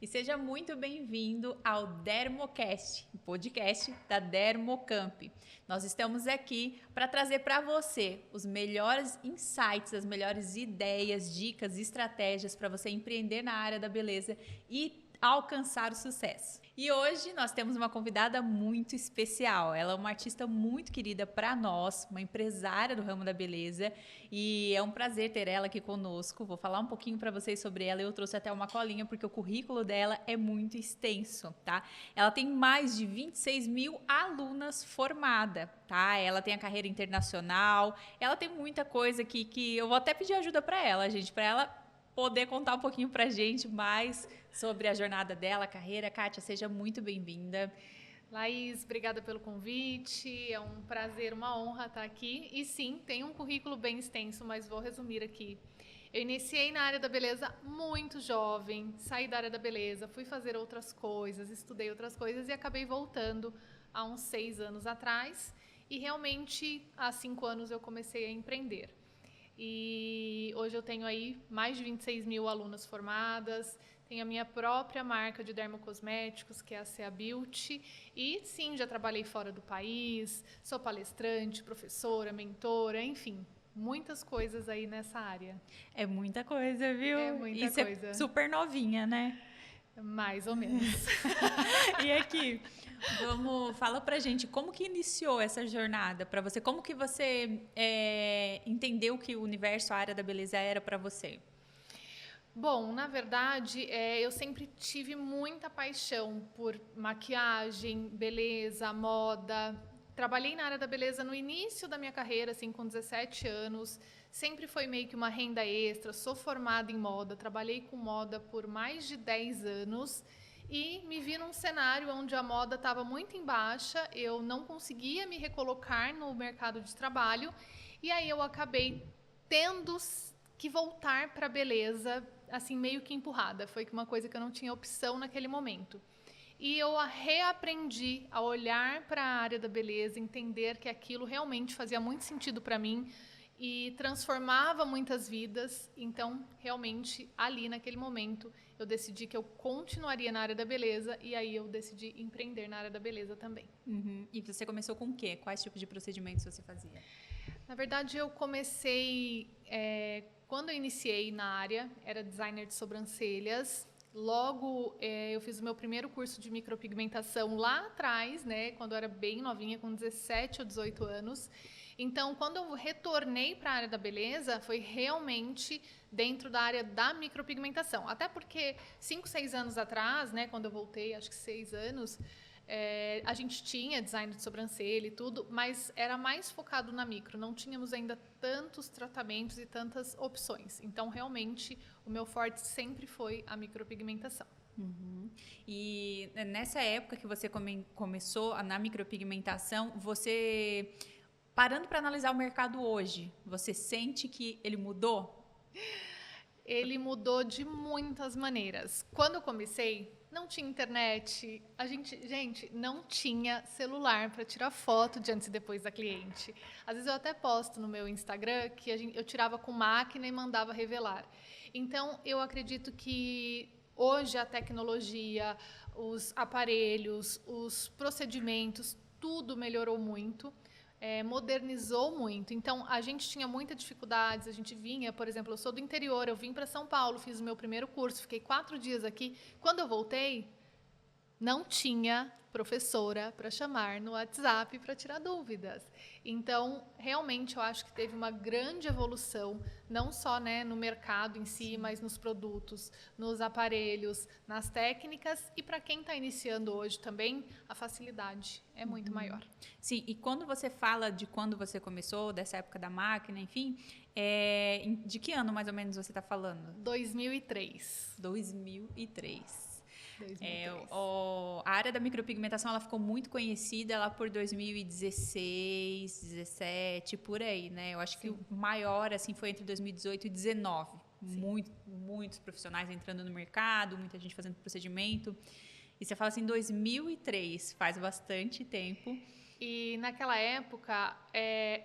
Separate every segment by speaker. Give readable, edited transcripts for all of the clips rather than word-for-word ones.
Speaker 1: e seja muito bem-vindo ao Dermocast, o podcast da Dermocamp. Nós estamos aqui para trazer para você os melhores insights, as melhores ideias, dicas, estratégias para você empreender na área da beleza e alcançar o sucesso. E hoje nós temos uma convidada muito especial. Ela é uma artista muito querida para nós, uma empresária do ramo da beleza, e é um prazer ter ela aqui conosco. Vou falar um pouquinho para vocês sobre ela. Eu trouxe até uma colinha porque o currículo dela é muito extenso, tá? Ela tem mais de 26 mil alunas formadas, tá? Ela tem a carreira internacional, ela tem muita coisa aqui que eu vou até pedir ajuda para ela, gente, para ela poder contar um pouquinho pra gente mais sobre a jornada dela, a carreira. Kátia, seja muito bem-vinda.
Speaker 2: Laís, obrigada pelo convite, é um prazer, uma honra estar aqui. E sim, tem um currículo bem extenso, mas vou resumir aqui. Eu iniciei na área da beleza muito jovem, saí da área da beleza, fui fazer outras coisas, estudei outras coisas e acabei voltando há uns 6 anos atrás. E realmente, há 5 anos eu comecei a empreender. E hoje eu tenho aí mais de 26 mil alunas formadas, tenho a minha própria marca de dermocosméticos, que é a CA Beauty, e sim, já trabalhei fora do país, sou palestrante, professora, mentora, enfim, muitas coisas aí nessa área.
Speaker 1: É muita coisa, viu?
Speaker 2: É muita
Speaker 1: Isso é
Speaker 2: coisa,
Speaker 1: super novinha, né?
Speaker 2: mais ou menos.
Speaker 1: E aqui, fala pra gente como que iniciou essa jornada pra você, como que você entendeu que o universo, a área da beleza era pra você?
Speaker 2: Bom, na verdade, eu sempre tive muita paixão por maquiagem, beleza, moda. Trabalhei na área da beleza no início da minha carreira, assim, com 17 anos. Sempre foi meio que uma renda extra. Sou formada em moda, trabalhei com moda por mais de 10 anos e me vi num cenário onde a moda estava muito em baixa, eu não conseguia me recolocar no mercado de trabalho e aí eu acabei tendo que voltar para a beleza, assim, meio que empurrada. Foi uma coisa que eu não tinha opção naquele momento. E eu reaprendi a olhar para a área da beleza, entender que aquilo realmente fazia muito sentido para mim e transformava muitas vidas. Então, realmente, ali naquele momento, eu decidi que eu continuaria na área da beleza e aí eu decidi empreender na área da beleza também.
Speaker 1: Uhum. E você começou com o quê? Quais tipos de procedimentos você fazia?
Speaker 2: Na verdade, eu comecei quando eu iniciei na área, era designer de sobrancelhas. Logo, eu fiz o meu primeiro curso de micropigmentação lá atrás, né, quando eu era bem novinha, com 17 ou 18 anos. Então, quando eu retornei para a área da beleza, foi realmente dentro da área da micropigmentação. Até porque 5, 6 anos atrás, né, quando eu voltei, acho que 6 anos, a gente tinha design de sobrancelha e tudo, mas era mais focado na micro. Não tínhamos ainda tantos tratamentos e tantas opções. Então, realmente, o meu forte sempre foi a micropigmentação.
Speaker 1: Uhum. E nessa época que você começou na micropigmentação, você, parando para analisar o mercado hoje, você sente que ele mudou?
Speaker 2: Ele mudou de muitas maneiras. Quando eu comecei, não tinha internet, gente, não tinha celular para tirar foto de antes e depois da cliente. Às vezes eu até posto no meu Instagram que eu tirava com máquina e mandava revelar. Então, eu acredito que hoje a tecnologia, os aparelhos, os procedimentos, tudo melhorou muito. Modernizou muito. Então, a gente tinha muitas dificuldades. A gente vinha, por exemplo, eu sou do interior, eu vim para São Paulo, fiz o meu primeiro curso, fiquei 4 dias aqui. Quando eu voltei, não tinha professora para chamar no WhatsApp para tirar dúvidas. Então, realmente, eu acho que teve uma grande evolução, não só, né, no mercado em si, mas nos produtos, nos aparelhos, nas técnicas. E para quem está iniciando hoje também, a facilidade é muito maior.
Speaker 1: Sim, e quando você fala de quando você começou, dessa época da máquina, enfim, de que ano mais ou menos você está falando?
Speaker 2: 2003.
Speaker 1: 2003.
Speaker 2: 2003.
Speaker 1: A área da micropigmentação ela ficou muito conhecida lá por 2016, 17, por aí, né? Eu acho que o maior assim foi entre 2018 e 2019. Muitos profissionais entrando no mercado, muita gente fazendo procedimento. E você fala assim, 2003, faz bastante tempo.
Speaker 2: E naquela época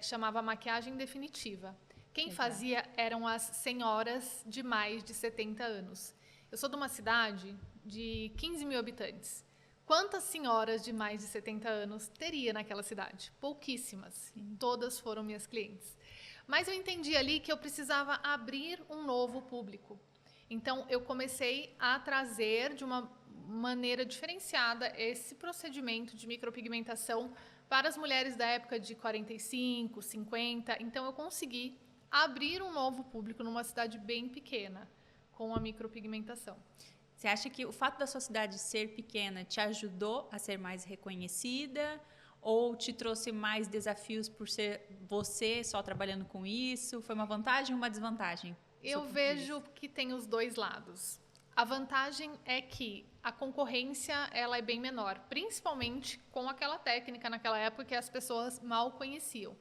Speaker 2: chamava maquiagem definitiva. Quem fazia eram as senhoras de mais de 70 anos. Eu sou de uma cidade de 15 mil habitantes. Quantas senhoras de mais de 70 anos teria naquela cidade? Pouquíssimas. Sim. Todas foram minhas clientes. Mas eu entendi ali que eu precisava abrir um novo público. Então, eu comecei a trazer de uma maneira diferenciada esse procedimento de micropigmentação para as mulheres da época de 45, 50. Então, eu consegui abrir um novo público numa cidade bem pequena com a micropigmentação.
Speaker 1: Você acha que o fato da sua cidade ser pequena te ajudou a ser mais reconhecida ou te trouxe mais desafios por ser você só trabalhando com isso? Foi uma vantagem ou uma desvantagem?
Speaker 2: Eu vejo que tem os dois lados. A vantagem é que a concorrência ela é bem menor, principalmente com aquela técnica naquela época que as pessoas mal conheciam.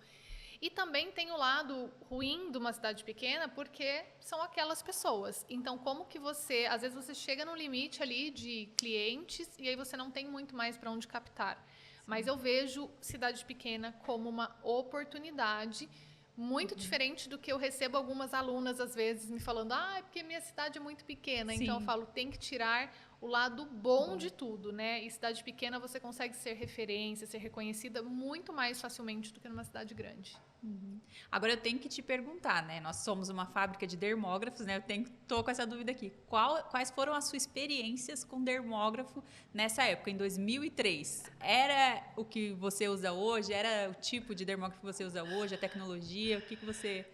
Speaker 2: E também tem o lado ruim de uma cidade pequena, porque são aquelas pessoas. Então, como que você... Às vezes você chega num limite ali de clientes e aí você não tem muito mais para onde captar. Sim. Mas eu vejo cidade pequena como uma oportunidade muito diferente do que eu recebo algumas alunas, às vezes, me falando porque minha cidade é muito pequena. Sim. Então, eu falo, tem que tirar o lado bom de tudo, né? E cidade pequena você consegue ser referência, ser reconhecida muito mais facilmente do que numa cidade grande.
Speaker 1: Uhum. Agora eu tenho que te perguntar, né? Nós somos uma fábrica de dermógrafos, né? Tô com essa dúvida aqui. Quais foram as suas experiências com dermógrafo nessa época, em 2003? Era o que você usa hoje? Era o tipo de dermógrafo que você usa hoje? A tecnologia? O que você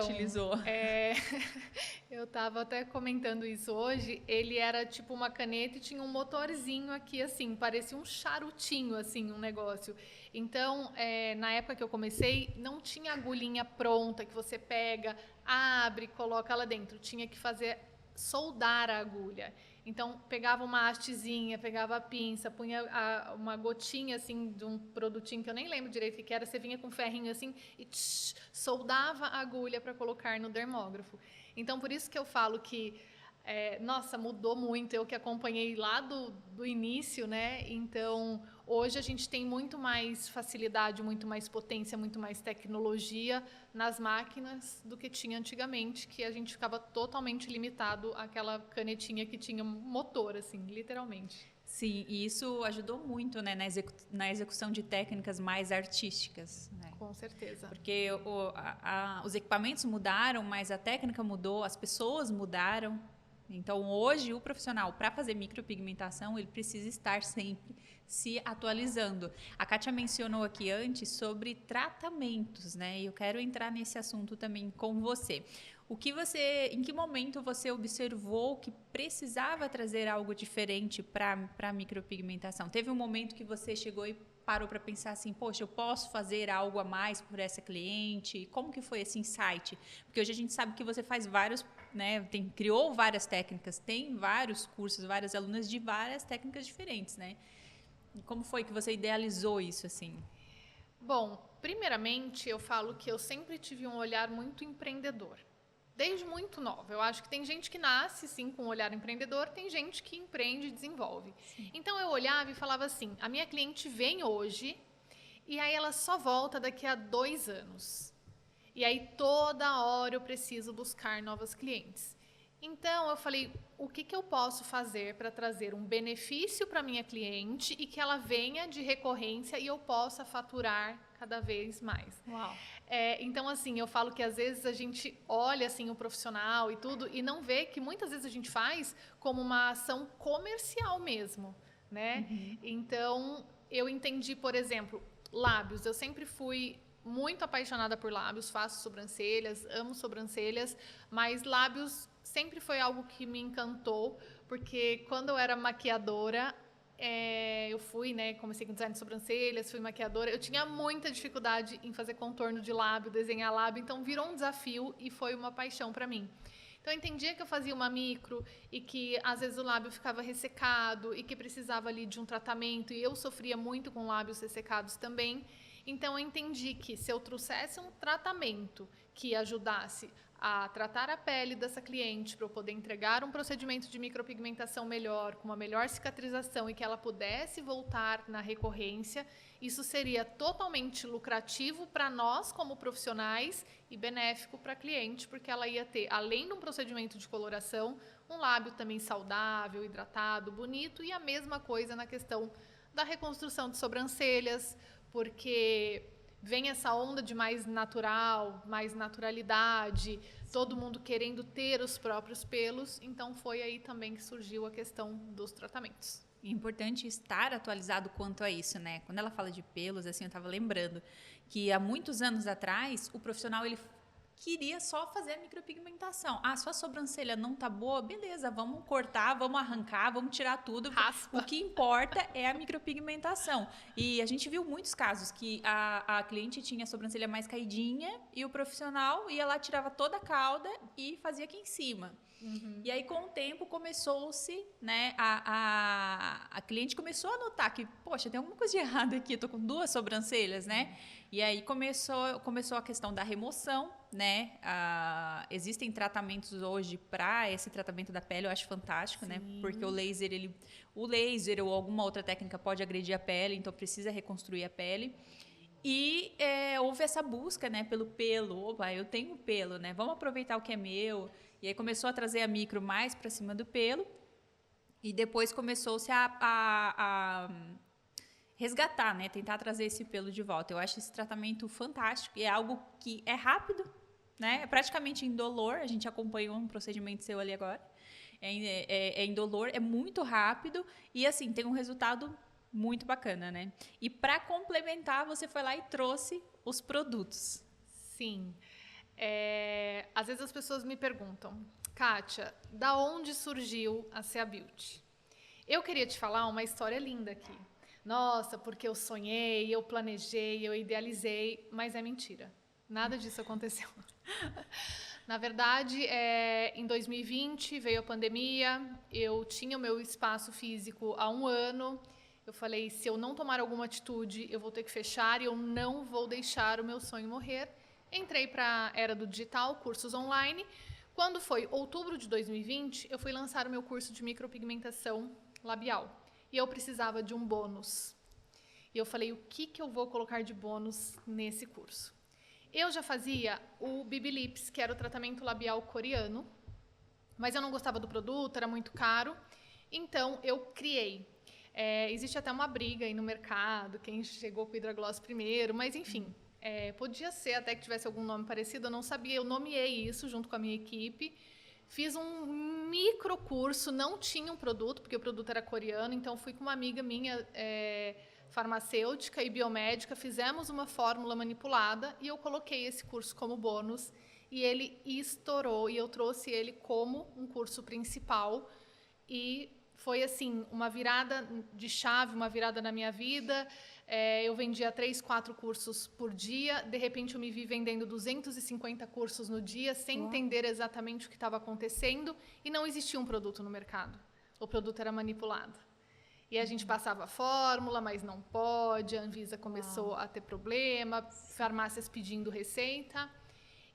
Speaker 1: utilizou?
Speaker 2: Eu estava até comentando isso hoje. Ele era tipo uma caneta e tinha um motorzinho aqui, assim, parecia um charutinho, assim, um negócio. Então, na época que eu comecei, não tinha agulhinha pronta que você pega, abre, coloca lá dentro. Tinha que soldar a agulha. Então, pegava uma hastezinha, pegava a pinça, punha uma gotinha, assim, de um produtinho que eu nem lembro direito o que era. Você vinha com um ferrinho, assim, e soldava a agulha para colocar no dermógrafo. Então, por isso que eu falo que, nossa, mudou muito. Eu que acompanhei lá do início, né? Então, hoje a gente tem muito mais facilidade, muito mais potência, muito mais tecnologia nas máquinas do que tinha antigamente, que a gente ficava totalmente limitado àquela canetinha que tinha motor, assim, literalmente.
Speaker 1: Sim, e isso ajudou muito, né, na execução de técnicas mais artísticas, né?
Speaker 2: Com certeza.
Speaker 1: Porque os equipamentos mudaram, mas a técnica mudou, as pessoas mudaram. Então, hoje, o profissional, para fazer micropigmentação, ele precisa estar sempre se atualizando. A Kátia mencionou aqui antes sobre tratamentos, né? E eu quero entrar nesse assunto também com você. Em que momento você observou que precisava trazer algo diferente para a micropigmentação? Teve um momento que você chegou e parou para pensar assim, poxa, eu posso fazer algo a mais por essa cliente? Como que foi esse insight? Porque hoje a gente sabe que você faz vários, né, criou várias técnicas, tem vários cursos, várias alunas de várias técnicas diferentes, né? E como foi que você idealizou isso, assim?
Speaker 2: Bom, primeiramente, eu falo que eu sempre tive um olhar muito empreendedor. Desde muito nova. Eu acho que tem gente que nasce, sim, com um olhar empreendedor, tem gente que empreende e desenvolve. Sim. Então, eu olhava e falava assim, a minha cliente vem hoje e aí ela só volta daqui a 2 anos. E aí, toda hora eu preciso buscar novas clientes. Então, eu falei, o que eu posso fazer para trazer um benefício para minha cliente e que ela venha de recorrência e eu possa faturar cada vez mais.
Speaker 1: Uau.
Speaker 2: Então, assim, eu falo que às vezes a gente olha assim o profissional e tudo e não vê que muitas vezes a gente faz como uma ação comercial mesmo, né? Uhum. Então, eu entendi, por exemplo, lábios. Eu sempre fui muito apaixonada por lábios, faço sobrancelhas, amo sobrancelhas, mas lábios sempre foi algo que me encantou, porque quando eu era maquiadora, eu fui, né, comecei com design de sobrancelhas, fui maquiadora, eu tinha muita dificuldade em fazer contorno de lábio, desenhar lábio, então virou um desafio e foi uma paixão para mim. Então eu entendia que eu fazia uma micro e que às vezes o lábio ficava ressecado e que precisava ali de um tratamento, e eu sofria muito com lábios ressecados também. Então eu entendi que se eu trouxesse um tratamento que ajudasse a tratar a pele dessa cliente para eu poder entregar um procedimento de micropigmentação melhor, com uma melhor cicatrização e que ela pudesse voltar na recorrência, isso seria totalmente lucrativo para nós como profissionais e benéfico para a cliente, porque ela ia ter, além de um procedimento de coloração, um lábio também saudável, hidratado, bonito, e a mesma coisa na questão da reconstrução de sobrancelhas, porque vem essa onda de mais natural, mais naturalidade, todo mundo querendo ter os próprios pelos, então foi aí também que surgiu a questão dos tratamentos.
Speaker 1: É importante estar atualizado quanto a isso, né? Quando ela fala de pelos, assim, eu estava lembrando que há muitos anos atrás, o profissional, ele queria só fazer a micropigmentação. Ah, sua sobrancelha não tá boa? Beleza, vamos cortar, vamos arrancar, vamos tirar tudo.
Speaker 2: Raspa.
Speaker 1: O que importa é a micropigmentação. E a gente viu muitos casos que a cliente tinha a sobrancelha mais caidinha e o profissional ia lá, tirava toda a cauda e fazia aqui em cima. E aí, com o tempo, começou-se, né, a cliente começou a notar que, poxa, tem alguma coisa de errado aqui, eu tô com 2 sobrancelhas, né? E aí começou a questão da remoção, né? Existem tratamentos hoje para esse tratamento da pele, eu acho fantástico, né? Porque o laser ou alguma outra técnica pode agredir a pele, então precisa reconstruir a pele. E houve essa busca, né, pelo pelo. Opa, eu tenho pelo, né? Vamos aproveitar o que é meu. E aí começou a trazer a micro mais para cima do pelo. E depois começou-se a resgatar, né? Tentar trazer esse pelo de volta. Eu acho esse tratamento fantástico. E é algo que é rápido, né? É praticamente indolor. A gente acompanhou um procedimento seu ali agora. É indolor, é muito rápido. E assim, tem um resultado muito bacana, né? E para complementar, você foi lá e trouxe os produtos.
Speaker 2: Sim. Às vezes as pessoas me perguntam, Kátia, da onde surgiu a Sea Beauty? Eu queria te falar uma história linda aqui. Nossa, porque eu sonhei, eu planejei, eu idealizei, mas é mentira. Nada disso aconteceu. Na verdade, em 2020 veio a pandemia, eu tinha o meu espaço físico há 1 ano. Eu falei, se eu não tomar alguma atitude, eu vou ter que fechar e eu não vou deixar o meu sonho morrer. Entrei para a era do digital, cursos online. Quando foi outubro de 2020, eu fui lançar o meu curso de micropigmentação labial. E eu precisava de um bônus. E eu falei, o que eu vou colocar de bônus nesse curso? Eu já fazia o BB Lips, que era o tratamento labial coreano, mas eu não gostava do produto, era muito caro. Então, eu criei. Existe até uma briga aí no mercado, quem chegou com o Hidragloss primeiro, mas enfim, podia ser até que tivesse algum nome parecido, eu não sabia, eu nomeei isso junto com a minha equipe, fiz um micro curso, não tinha um produto, porque o produto era coreano, então fui com uma amiga minha, farmacêutica e biomédica, fizemos uma fórmula manipulada e eu coloquei esse curso como bônus e ele estourou e eu trouxe ele como um curso principal e foi assim, uma virada de chave, uma virada na minha vida. Eu vendia 3, 4 cursos por dia. De repente, eu me vi vendendo 250 cursos no dia, sem entender exatamente o que estava acontecendo. E não existia um produto no mercado. O produto era manipulado. E a gente passava a fórmula, mas não pode. A Anvisa começou a ter problema, farmácias pedindo receita.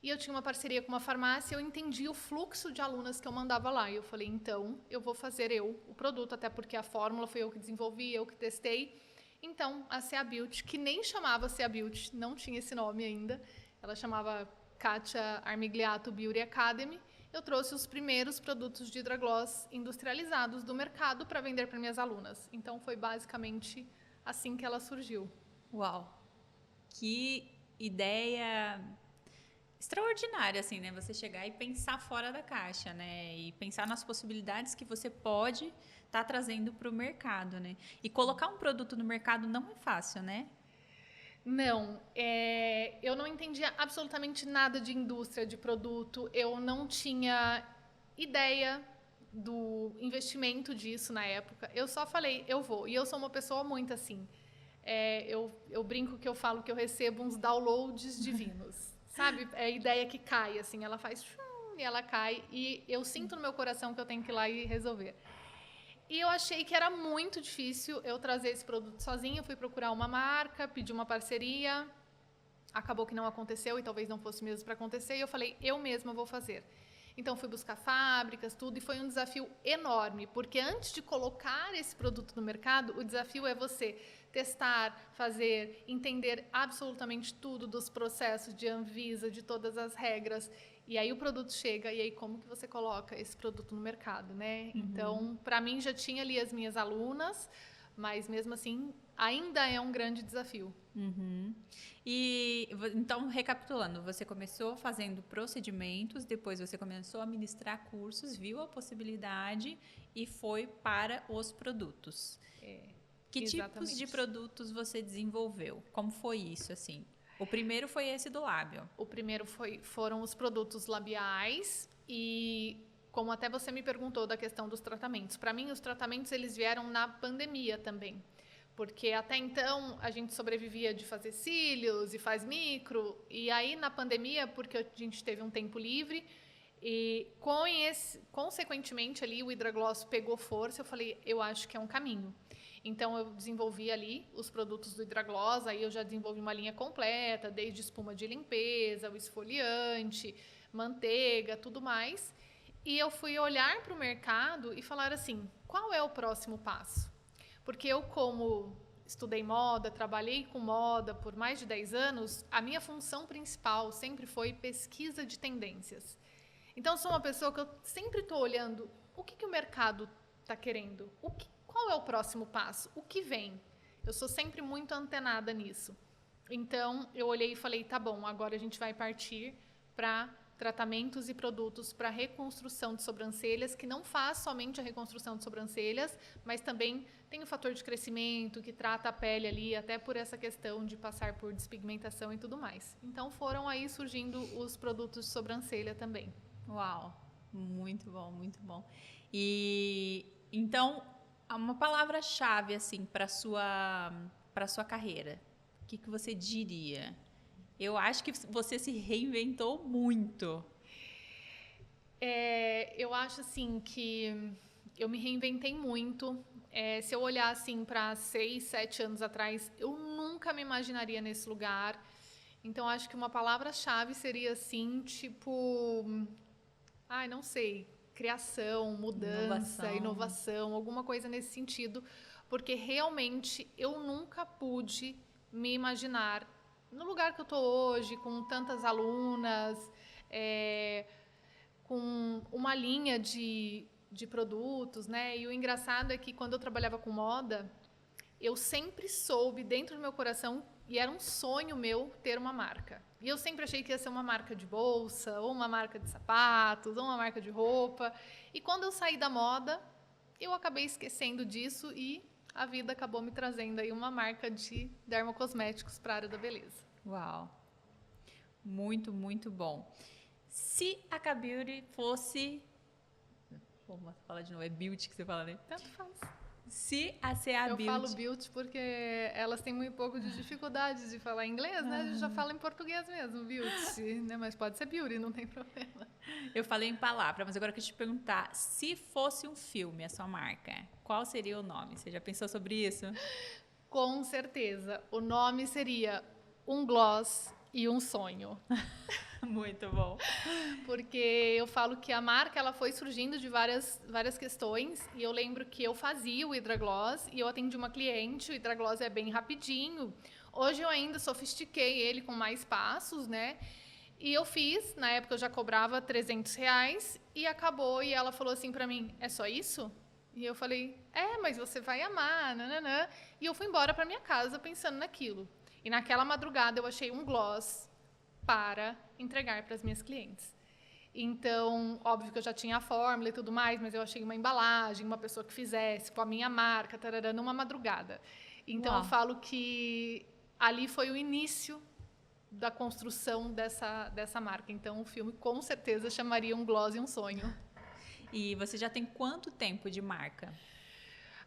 Speaker 2: E eu tinha uma parceria com uma farmácia, eu entendi o fluxo de alunas que eu mandava lá. E eu falei, então, eu vou fazer o produto, até porque a fórmula foi eu que desenvolvi, eu que testei. Então, a Sea Beauty, que nem chamava Sea Beauty, não tinha esse nome ainda, ela chamava Kátia Armigliato Beauty Academy. Eu trouxe os primeiros produtos de Hidragloss industrializados do mercado para vender para minhas alunas. Então, foi basicamente assim que ela surgiu.
Speaker 1: Uau! Que ideia extraordinária, assim, né? Você chegar e pensar fora da caixa, né? E pensar nas possibilidades que você pode estar trazendo para o mercado, né? E colocar um produto no mercado não é fácil, né?
Speaker 2: Não, eu não entendia absolutamente nada de indústria de produto, eu não tinha ideia do investimento disso na época. Eu só falei, eu vou. E eu sou uma pessoa muito assim. Eu brinco que eu falo que eu recebo uns downloads divinos. Sabe? É a ideia que cai, assim, ela faz e ela cai. E eu sinto no meu coração que eu tenho que ir lá e resolver. E eu achei que era muito difícil eu trazer esse produto sozinha. Eu fui procurar uma marca, pedi uma parceria. acabou que não aconteceu e talvez não fosse mesmo para acontecer. E eu falei, eu mesma vou fazer. Então, fui buscar fábricas, tudo, e foi um desafio enorme, porque antes de colocar esse produto no mercado, o desafio é você testar, fazer, entender absolutamente tudo dos processos de Anvisa, de todas as regras. E aí o produto chega, e aí como que você coloca esse produto no mercado, né? Então, para mim, já tinha ali as minhas alunas, mas mesmo assim, ainda é um grande desafio.
Speaker 1: E então, recapitulando, você começou fazendo procedimentos, depois você começou a ministrar cursos, viu a possibilidade e foi para os produtos. Que tipos de
Speaker 2: Exatamente.
Speaker 1: produtos você desenvolveu? Como foi isso, assim? O primeiro foi esse do lábio.
Speaker 2: O primeiro foram os produtos labiais e como até você me perguntou da questão dos tratamentos. Para mim, os tratamentos eles vieram na pandemia também. Porque até então a gente sobrevivia de fazer cílios e faz micro. E aí na pandemia, porque a gente teve um tempo livre, e consequentemente ali o Hidragloss pegou força, eu falei, eu acho que é um caminho. Então eu desenvolvi ali os produtos do Hidragloss, aí eu já desenvolvi uma linha completa, desde espuma de limpeza, o esfoliante, manteiga, tudo mais. E eu fui olhar para o mercado e falar assim, qual é o próximo passo? Porque eu, como estudei moda, trabalhei com moda por mais de 10 anos, a minha função principal sempre foi pesquisa de tendências. Então, eu sou uma pessoa que eu sempre estou olhando o que o mercado está querendo, qual é o próximo passo, o que vem. Eu sou sempre muito antenada nisso. Então, eu olhei e falei, tá bom, agora a gente vai partir para tratamentos e produtos para reconstrução de sobrancelhas, que não faz somente a reconstrução de sobrancelhas, mas também tem o fator de crescimento, que trata a pele ali, até por essa questão de passar por despigmentação e tudo mais. Então, foram aí surgindo os produtos de sobrancelha também.
Speaker 1: Uau, muito bom, muito bom. E então, uma palavra-chave assim para sua carreira, o que você diria? Eu acho que você se reinventou muito.
Speaker 2: Eu acho assim que eu me reinventei muito. Se eu olhar assim para 6, 7 anos atrás, eu nunca me imaginaria nesse lugar. Então acho que uma palavra-chave seria assim, tipo, não sei, criação, mudança, inovação, alguma coisa nesse sentido, porque realmente eu nunca pude me imaginar no lugar que eu estou hoje, com tantas alunas, com uma linha de produtos, né? E o engraçado é que quando eu trabalhava com moda, eu sempre soube dentro do meu coração, e era um sonho meu ter uma marca. E eu sempre achei que ia ser uma marca de bolsa, ou uma marca de sapatos, ou uma marca de roupa. E quando eu saí da moda, eu acabei esquecendo disso e a vida acabou me trazendo aí uma marca de dermocosméticos para a área da beleza.
Speaker 1: Uau! Muito, muito bom. Se a K-Beauty fosse... Vamos falar de novo, é Beauty que você fala, né?
Speaker 2: Tanto faz.
Speaker 1: Se a CA Beauty...
Speaker 2: Eu falo beauty porque elas têm muito pouco de dificuldade de falar inglês, né? A gente já fala em português mesmo, beauty, né? Mas pode ser beauty, não tem problema.
Speaker 1: Eu falei em palavra, mas agora eu quero te perguntar, se fosse um filme, a sua marca, qual seria o nome? Você já pensou sobre isso?
Speaker 2: Com certeza. O nome seria Um Gloss e um Sonho.
Speaker 1: Muito bom.
Speaker 2: Porque eu falo que a marca ela foi surgindo de várias questões e eu lembro que eu fazia o Hidragloss e eu atendi uma cliente, o Hidragloss é bem rapidinho. Hoje eu ainda sofistiquei ele com mais passos, né? E eu fiz, na época eu já cobrava R$300 e acabou e ela falou assim pra mim, é só isso? E eu falei, mas você vai amar, nananã. E eu fui embora pra minha casa pensando naquilo. E naquela madrugada eu achei um gloss para entregar para as minhas clientes. Então, óbvio que eu já tinha a fórmula e tudo mais, mas eu achei uma embalagem, uma pessoa que fizesse, com a minha marca, tarará, numa madrugada. Então,
Speaker 1: Uau.
Speaker 2: eu falo que ali foi o início da construção dessa marca. Então, o filme com certeza chamaria Um Gloss e um Sonho.
Speaker 1: E você já tem quanto tempo de marca?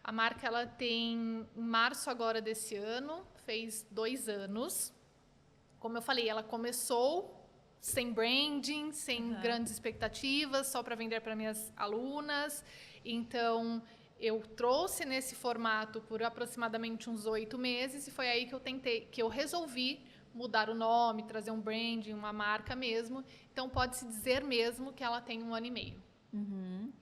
Speaker 2: A marca ela tem, em março agora desse ano, fez 2 anos. Como eu falei, ela começou sem branding, sem grandes expectativas, só para vender para minhas alunas. Então, eu trouxe nesse formato por aproximadamente uns 8 meses e foi aí que eu resolvi mudar o nome, trazer um branding, uma marca mesmo. Então, pode-se dizer mesmo que ela tem 1 ano e meio.
Speaker 1: Uhum.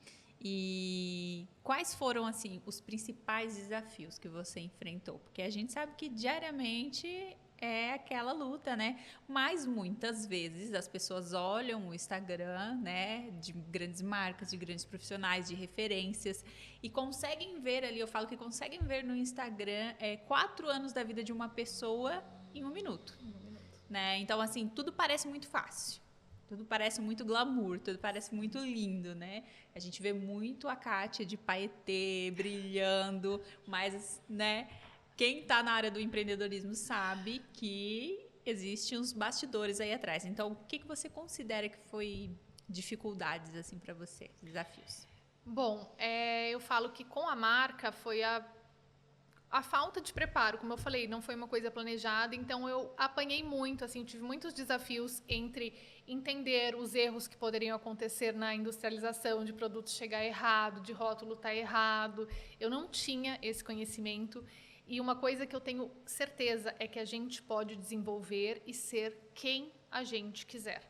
Speaker 1: E quais foram, assim, os principais desafios que você enfrentou? Porque a gente sabe que diariamente é aquela luta, né? Mas muitas vezes as pessoas olham o Instagram, né, de grandes marcas, de grandes profissionais, de referências e conseguem ver ali, eu falo que conseguem ver no Instagram 4 anos da vida de uma pessoa em 1 minuto, né? Então, assim, tudo parece muito fácil. Tudo parece muito glamour, tudo parece muito lindo, né? A gente vê muito a Kátia de paetê brilhando, mas, né, quem está na área do empreendedorismo sabe que existem uns bastidores aí atrás. Então, o que você considera que foi dificuldades assim para você, desafios?
Speaker 2: Bom, eu falo que com a marca foi a falta de preparo, como eu falei, não foi uma coisa planejada, então eu apanhei muito, assim, tive muitos desafios entre entender os erros que poderiam acontecer na industrialização, de produto chegar errado, de rótulo estar errado. Eu não tinha esse conhecimento e uma coisa que eu tenho certeza é que a gente pode desenvolver e ser quem a gente quiser.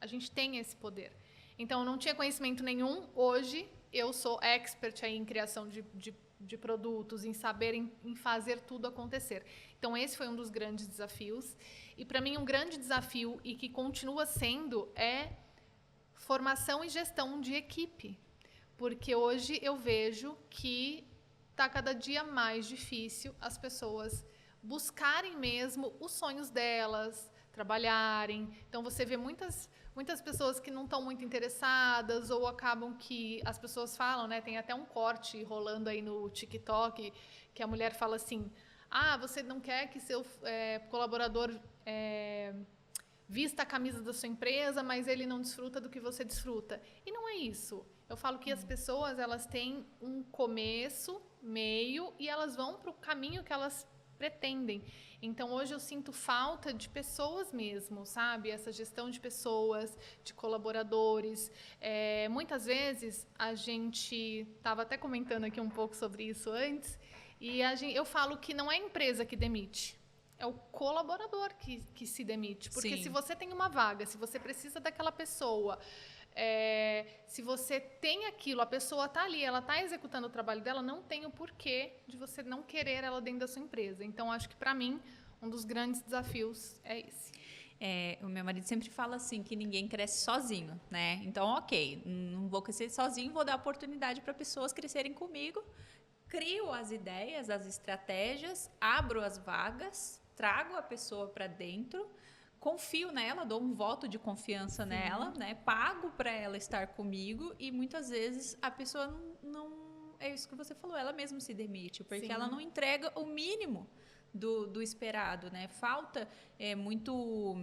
Speaker 2: A gente tem esse poder. Então, eu não tinha conhecimento nenhum. Hoje, eu sou expert aí em criação de produtos, em saber, em fazer tudo acontecer. Então, esse foi um dos grandes desafios. E, para mim, um grande desafio, e que continua sendo, é formação e gestão de equipe. Porque hoje eu vejo que está cada dia mais difícil as pessoas buscarem mesmo os sonhos delas, trabalharem. Então, você vê muitas pessoas que não estão muito interessadas ou acabam que as pessoas falam, né? Tem até um corte rolando aí no TikTok que a mulher fala assim: você não quer que seu colaborador vista a camisa da sua empresa, mas ele não desfruta do que você desfruta. E não é isso. Eu falo que as pessoas, elas têm um começo, meio, e elas vão para o caminho que elas pretendem. Então, hoje eu sinto falta de pessoas mesmo, sabe? Essa gestão de pessoas, de colaboradores. Muitas vezes, a gente estava até comentando aqui um pouco sobre isso antes, e eu falo que não é a empresa que demite, é o colaborador que se demite. Porque
Speaker 1: Sim.
Speaker 2: se você tem uma vaga, se você precisa daquela pessoa, se você tem aquilo, a pessoa está ali, ela está executando o trabalho dela, não tem o porquê de você não querer ela dentro da sua empresa. Então, acho que, para mim, um dos grandes desafios é esse.
Speaker 1: O meu marido sempre fala assim, que ninguém cresce sozinho, né? Então, ok, não vou crescer sozinho, vou dar oportunidade para pessoas crescerem comigo, crio as ideias, as estratégias, abro as vagas, trago a pessoa para dentro, confio nela, dou um voto de confiança nela, né? Pago para ela estar comigo e muitas vezes a pessoa não é isso que você falou, ela mesma se demite, porque ela não entrega o mínimo do esperado, né? Falta muito,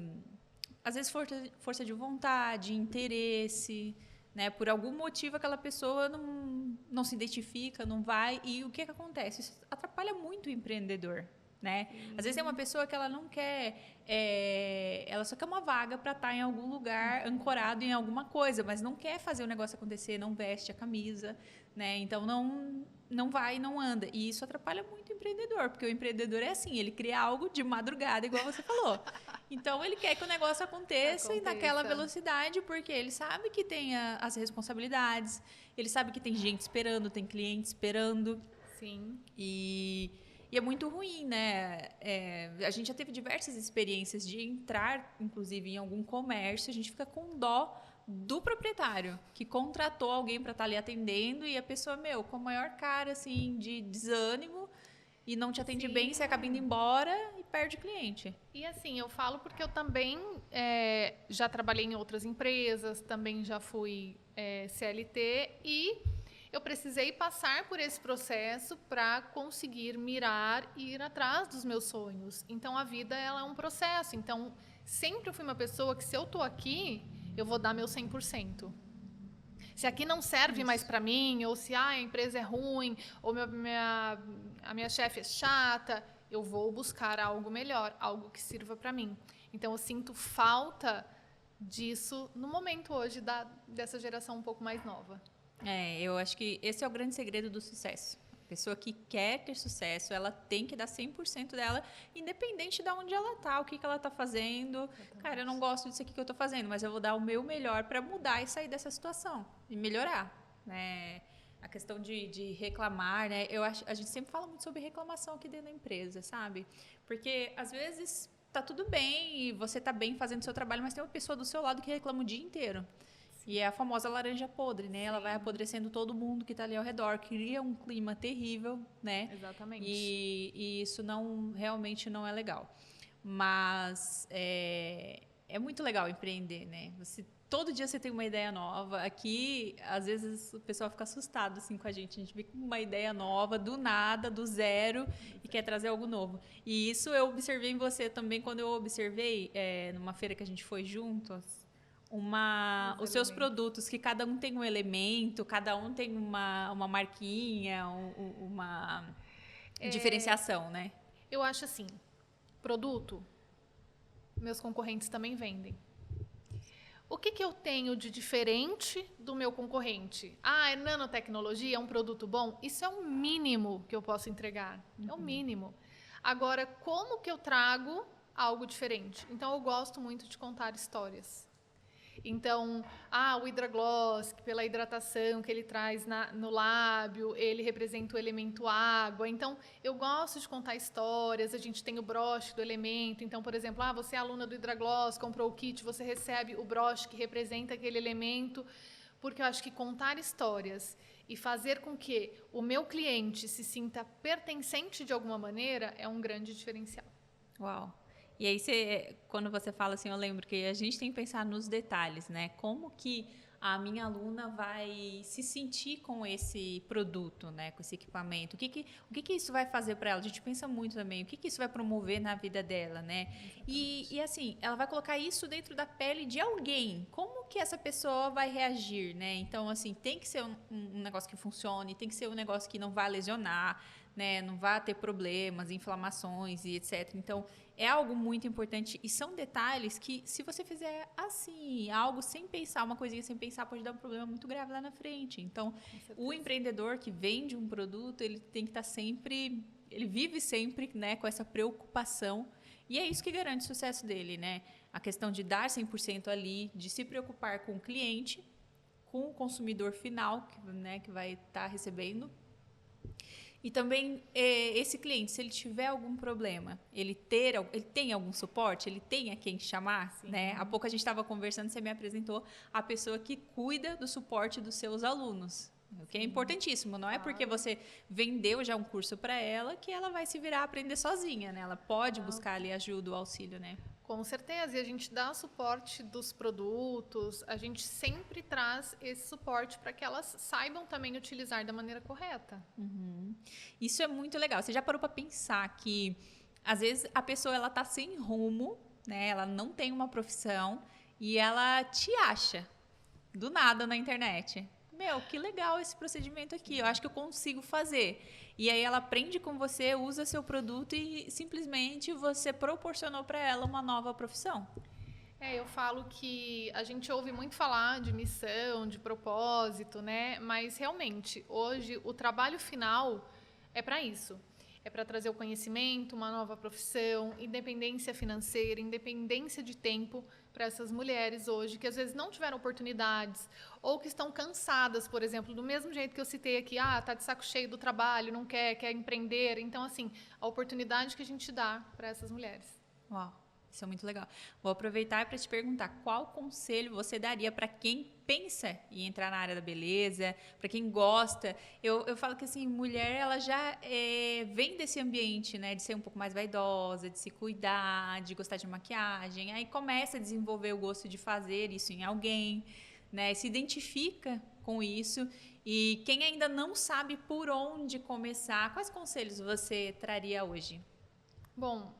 Speaker 1: às vezes, força de vontade, interesse, né? Por algum motivo aquela pessoa não se identifica, não vai, e o que acontece? Isso atrapalha muito o empreendedor, né? Às vezes tem uma pessoa que ela não quer, ela só quer uma vaga para estar em algum lugar, ancorado em alguma coisa, mas não quer fazer o negócio acontecer, não veste a camisa, né? Então não vai, não anda. E isso atrapalha muito o empreendedor, porque o empreendedor é assim, ele cria algo de madrugada, igual você falou. Então ele quer que o negócio aconteça e naquela velocidade, porque ele sabe que tem as responsabilidades, ele sabe que tem gente esperando, tem cliente esperando.
Speaker 2: Sim.
Speaker 1: E é muito ruim, né? A gente já teve diversas experiências de entrar, inclusive, em algum comércio, a gente fica com dó do proprietário, que contratou alguém para estar ali atendendo e a pessoa, com a maior cara, assim, de desânimo e não te atende bem, você acaba indo embora e perde cliente.
Speaker 2: E assim, eu falo porque eu também já trabalhei em outras empresas, também já fui CLT e eu precisei passar por esse processo para conseguir mirar e ir atrás dos meus sonhos. Então, a vida ela é um processo. Então, sempre eu fui uma pessoa que, se eu estou aqui, eu vou dar meu 100%. Se aqui não serve mais para mim, ou se a empresa é ruim, ou a minha chefe é chata, eu vou buscar algo melhor, algo que sirva para mim. Então, eu sinto falta disso no momento hoje dessa geração um pouco mais nova.
Speaker 1: Eu acho que esse é o grande segredo do sucesso. pessoa que quer ter sucesso, ela tem que dar 100% dela, independente de onde ela tá, o que ela tá fazendo.
Speaker 2: Exatamente.
Speaker 1: Cara, eu não gosto disso aqui que eu tô fazendo, mas eu vou dar o meu melhor para mudar e sair dessa situação e melhorar, né? A questão de reclamar, né? Eu acho, a gente sempre fala muito sobre reclamação aqui dentro da empresa, sabe? Porque às vezes tá tudo bem e você tá bem fazendo o seu trabalho, mas tem uma pessoa do seu lado que reclama o dia inteiro. E é a famosa laranja podre, né? Ela vai apodrecendo todo mundo que está ali ao redor, cria um clima terrível, né?
Speaker 2: Exatamente.
Speaker 1: E isso realmente não é legal. Mas é muito legal empreender, né? Todo dia você tem uma ideia nova. Aqui, às vezes, o pessoal fica assustado assim, com a gente. A gente vê com uma ideia nova, do nada, do zero, e quer trazer algo novo. E isso eu observei em você também, quando eu observei numa feira que a gente foi juntos, os seus produtos, que cada um tem um elemento, cada um tem uma marquinha, uma diferenciação, né?
Speaker 2: Eu acho assim, produto, meus concorrentes também vendem. O que eu tenho de diferente do meu concorrente? É nanotecnologia, é um produto bom? Isso é o mínimo que eu posso entregar. É o mínimo. Agora, como que eu trago algo diferente? Então, eu gosto muito de contar histórias. Então, o Hidragloss, que pela hidratação que ele traz no lábio, ele representa o elemento água. Então, eu gosto de contar histórias. A gente tem o broche do elemento. Então, por exemplo, você é aluna do Hidragloss, comprou o kit, você recebe o broche que representa aquele elemento. Porque eu acho que contar histórias e fazer com que o meu cliente se sinta pertencente de alguma maneira é um grande diferencial.
Speaker 1: Uau! E aí, quando você fala assim, eu lembro que a gente tem que pensar nos detalhes, né? Como que a minha aluna vai se sentir com esse produto, né? Com esse equipamento? O que isso vai fazer para ela? A gente pensa muito também. O que isso vai promover na vida dela, né? E assim, ela vai colocar isso dentro da pele de alguém. Como que essa pessoa vai reagir, né? Então, assim, tem que ser um negócio que funcione, tem que ser um negócio que não vai lesionar, né? Não vai ter problemas, inflamações e etc. Então, é algo muito importante e são detalhes que, se você fizer assim, algo sem pensar, uma coisinha sem pensar, pode dar um problema muito grave lá na frente. Então, o empreendedor que vende um produto, ele tem que estar sempre, ele vive sempre, né, com essa preocupação. E é isso que garante o sucesso dele, né? A questão de dar 100% ali, de se preocupar com o cliente, com o consumidor final, que vai estar recebendo. E também, esse cliente, se ele tiver algum problema, ele tem algum suporte, ele tem a quem chamar, né? Há pouco a gente estava conversando, você me apresentou a pessoa que cuida do suporte dos seus alunos, o que é importantíssimo. Não é porque você vendeu já um curso para ela que ela vai se virar a aprender sozinha, né? Ela pode buscar ali ajuda, o auxílio, né?
Speaker 2: Com certeza, e a gente dá suporte dos produtos, a gente sempre traz esse suporte para que elas saibam também utilizar da maneira correta.
Speaker 1: Uhum. Isso é muito legal. Você já parou para pensar que, às vezes, a pessoa ela tá sem rumo, né? Ela não tem uma profissão e ela te acha do nada na internet. Meu, que legal esse procedimento aqui, eu acho que eu consigo fazer. E aí ela aprende com você, usa seu produto e simplesmente você proporcionou para ela uma nova profissão.
Speaker 2: Eu falo que a gente ouve muito falar de missão, de propósito, né? Mas realmente, hoje o trabalho final é para isso. É para trazer o conhecimento, uma nova profissão, independência financeira, independência de tempo para essas mulheres hoje que às vezes não tiveram oportunidades ou que estão cansadas, por exemplo, do mesmo jeito que eu citei aqui, tá de saco cheio do trabalho, não quer empreender. Então, assim, a oportunidade que a gente dá para essas mulheres.
Speaker 1: Uau, isso é muito legal. Vou aproveitar para te perguntar, qual conselho você daria para quem pensa em entrar na área da beleza, para quem gosta? Eu falo que assim, mulher, ela já vem desse ambiente, né, de ser um pouco mais vaidosa, de se cuidar, de gostar de maquiagem, aí começa a desenvolver o gosto de fazer isso em alguém, né, se identifica com isso. E quem ainda não sabe por onde começar, quais conselhos você traria hoje?
Speaker 2: Bom,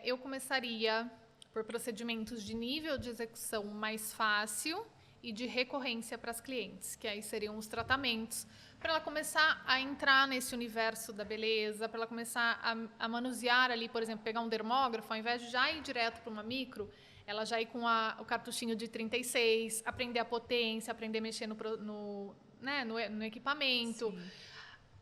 Speaker 2: eu começaria por procedimentos de nível de execução mais fácil e de recorrência para as clientes, que aí seriam os tratamentos, para ela começar a entrar nesse universo da beleza, para ela começar a manusear ali, por exemplo, pegar um dermógrafo, ao invés de já ir direto para uma micro, ela já ir com o cartuchinho de 36, aprender a potência, aprender a mexer no equipamento. Sim.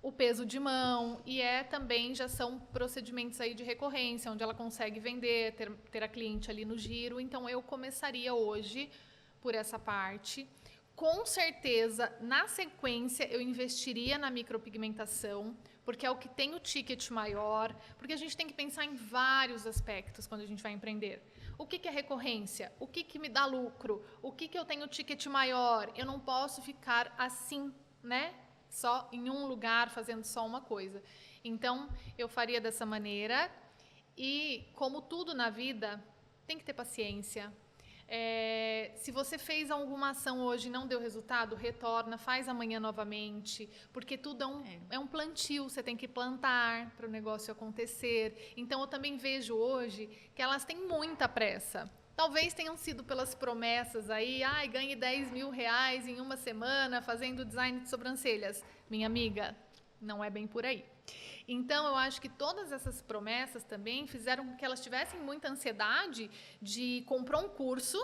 Speaker 2: o peso de mão, e também já são procedimentos aí de recorrência, onde ela consegue vender, ter a cliente ali no giro. Então, eu começaria hoje por essa parte. Com certeza, na sequência, eu investiria na micropigmentação, porque é o que tem o ticket maior, porque a gente tem que pensar em vários aspectos quando a gente vai empreender. O que é recorrência? O que me dá lucro? O que eu tenho ticket maior? Eu não posso ficar assim, né? Só em um lugar, fazendo só uma coisa. Então, eu faria dessa maneira. E, como tudo na vida, tem que ter paciência. Se você fez alguma ação hoje e não deu resultado, retorna, faz amanhã novamente, porque tudo é um plantio, você tem que plantar para o negócio acontecer. Então, eu também vejo hoje que elas têm muita pressa. Talvez tenham sido pelas promessas aí, ganhe 10 mil reais em uma semana fazendo design de sobrancelhas. Minha amiga, não é bem por aí. Então, eu acho que todas essas promessas também fizeram com que elas tivessem muita ansiedade de comprar um curso,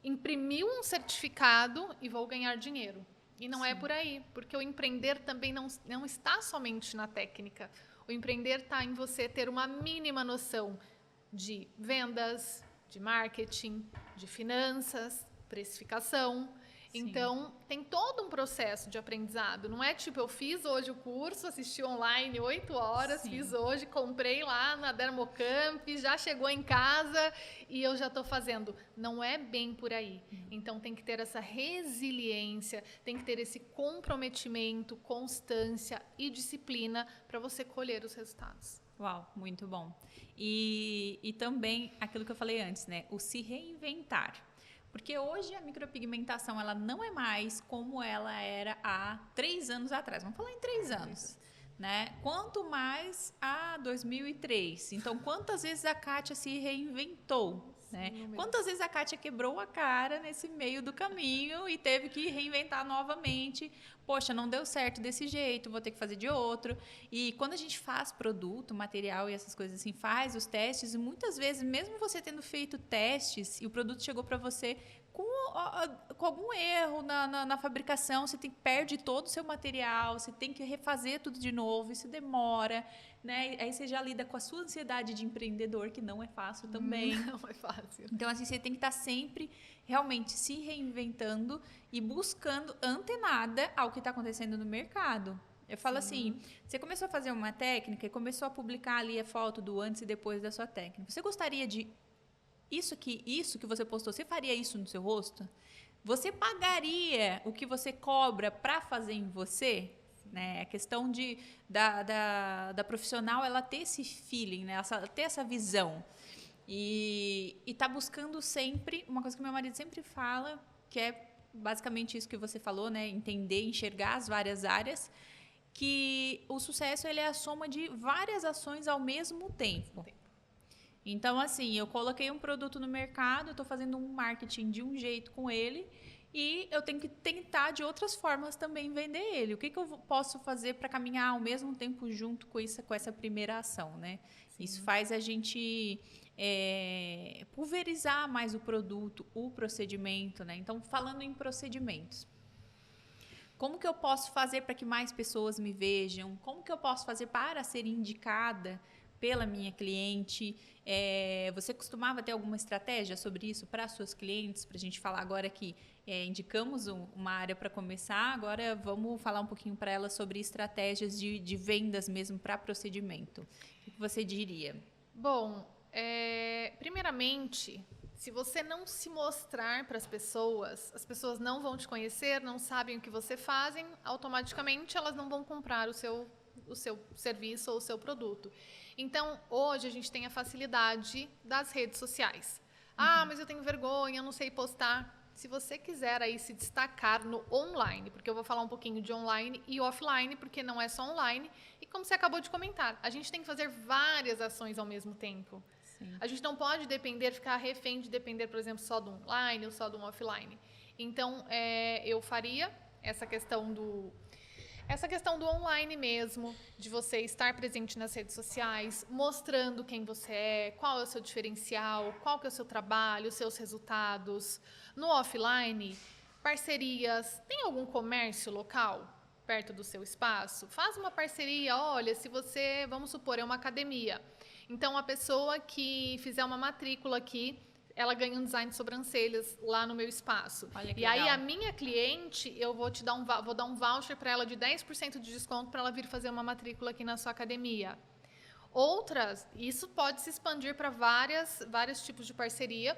Speaker 2: imprimir um certificado e vou ganhar dinheiro. E não é por aí, porque o empreender também não está somente na técnica. O empreender está em você ter uma mínima noção de vendas, de marketing, de finanças, precificação. Sim. Então, tem todo um processo de aprendizado. Não é tipo, eu fiz hoje o curso, assisti online 8 horas, Sim. Fiz hoje, comprei lá na Dermocamp, já chegou em casa e eu já estou fazendo. Não é bem por aí. Então, tem que ter essa resiliência, tem que ter esse comprometimento, constância e disciplina para você colher os resultados.
Speaker 1: Uau, muito bom. E também aquilo que eu falei antes, né? O se reinventar. Porque hoje a micropigmentação ela não é mais como ela era há 3 anos atrás. Vamos falar em 3 anos. Né? Quanto mais a 2003. Então, quantas vezes a Kátia se reinventou? Né? Quantas vezes a Kátia quebrou a cara nesse meio do caminho e teve que reinventar novamente? Poxa, não deu certo desse jeito, vou ter que fazer de outro. E quando a gente faz produto, material e essas coisas assim, faz os testes, e muitas vezes, mesmo você tendo feito testes e o produto chegou para você com algum erro na fabricação, você perde todo o seu material, você tem que refazer tudo de novo, isso demora, né? Aí você já lida com a sua ansiedade de empreendedor, que não é fácil também.
Speaker 2: Não é fácil.
Speaker 1: Então, assim, você tem que estar sempre realmente se reinventando e buscando antenada ao que está acontecendo no mercado. Eu falo assim, você começou a fazer uma técnica e começou a publicar ali a foto do antes e depois da sua técnica. Você gostaria de isso que você postou, você faria isso no seu rosto? Você pagaria o que você cobra para fazer em você? Né? A questão da profissional, ela ter esse feeling, né? Ela ter essa visão. E tá buscando sempre, uma coisa que meu marido sempre fala, que é basicamente isso que você falou, né? Entender, enxergar as várias áreas, que o sucesso ele é a soma de várias ações ao mesmo tempo. Então, assim, eu coloquei um produto no mercado, estou fazendo um marketing de um jeito com ele e eu tenho que tentar de outras formas também vender ele. O que eu posso fazer para caminhar ao mesmo tempo junto com essa primeira ação, né? Sim. Isso faz a gente pulverizar mais o produto, o procedimento, né? Então, falando em procedimentos, como que eu posso fazer para que mais pessoas me vejam? Como que eu posso fazer para ser indicada pela minha cliente? Você costumava ter alguma estratégia sobre isso para suas clientes? Para a gente falar agora que indicamos uma área para começar, agora vamos falar um pouquinho para elas sobre estratégias de vendas mesmo para procedimento. O que você diria?
Speaker 2: Bom, primeiramente, se você não se mostrar para as pessoas não vão te conhecer, não sabem o que você fazem, automaticamente elas não vão comprar o seu serviço ou o seu produto. Então, hoje a gente tem a facilidade das redes sociais. Mas eu tenho vergonha, eu não sei postar. Se você quiser aí se destacar no online, porque eu vou falar um pouquinho de online e offline, porque não é só online, e como você acabou de comentar, a gente tem que fazer várias ações ao mesmo tempo. Sim. A gente não pode ficar refém de depender, por exemplo, só do online ou só do offline. Então, eu faria essa questão do online mesmo, de você estar presente nas redes sociais, mostrando quem você é, qual é o seu diferencial, qual que é o seu trabalho, os seus resultados. No offline, parcerias. Tem algum comércio local? perto do seu espaço, faz uma parceria. Olha, se você, vamos supor, é uma academia. Então, a pessoa que fizer uma matrícula aqui, ela ganha um design de sobrancelhas lá no meu espaço.
Speaker 1: Olha que
Speaker 2: E aí,
Speaker 1: legal.
Speaker 2: a minha cliente, eu vou dar um voucher para ela de 10% de desconto para ela vir fazer uma matrícula aqui na sua academia. Outras, isso pode se expandir para vários tipos de parceria.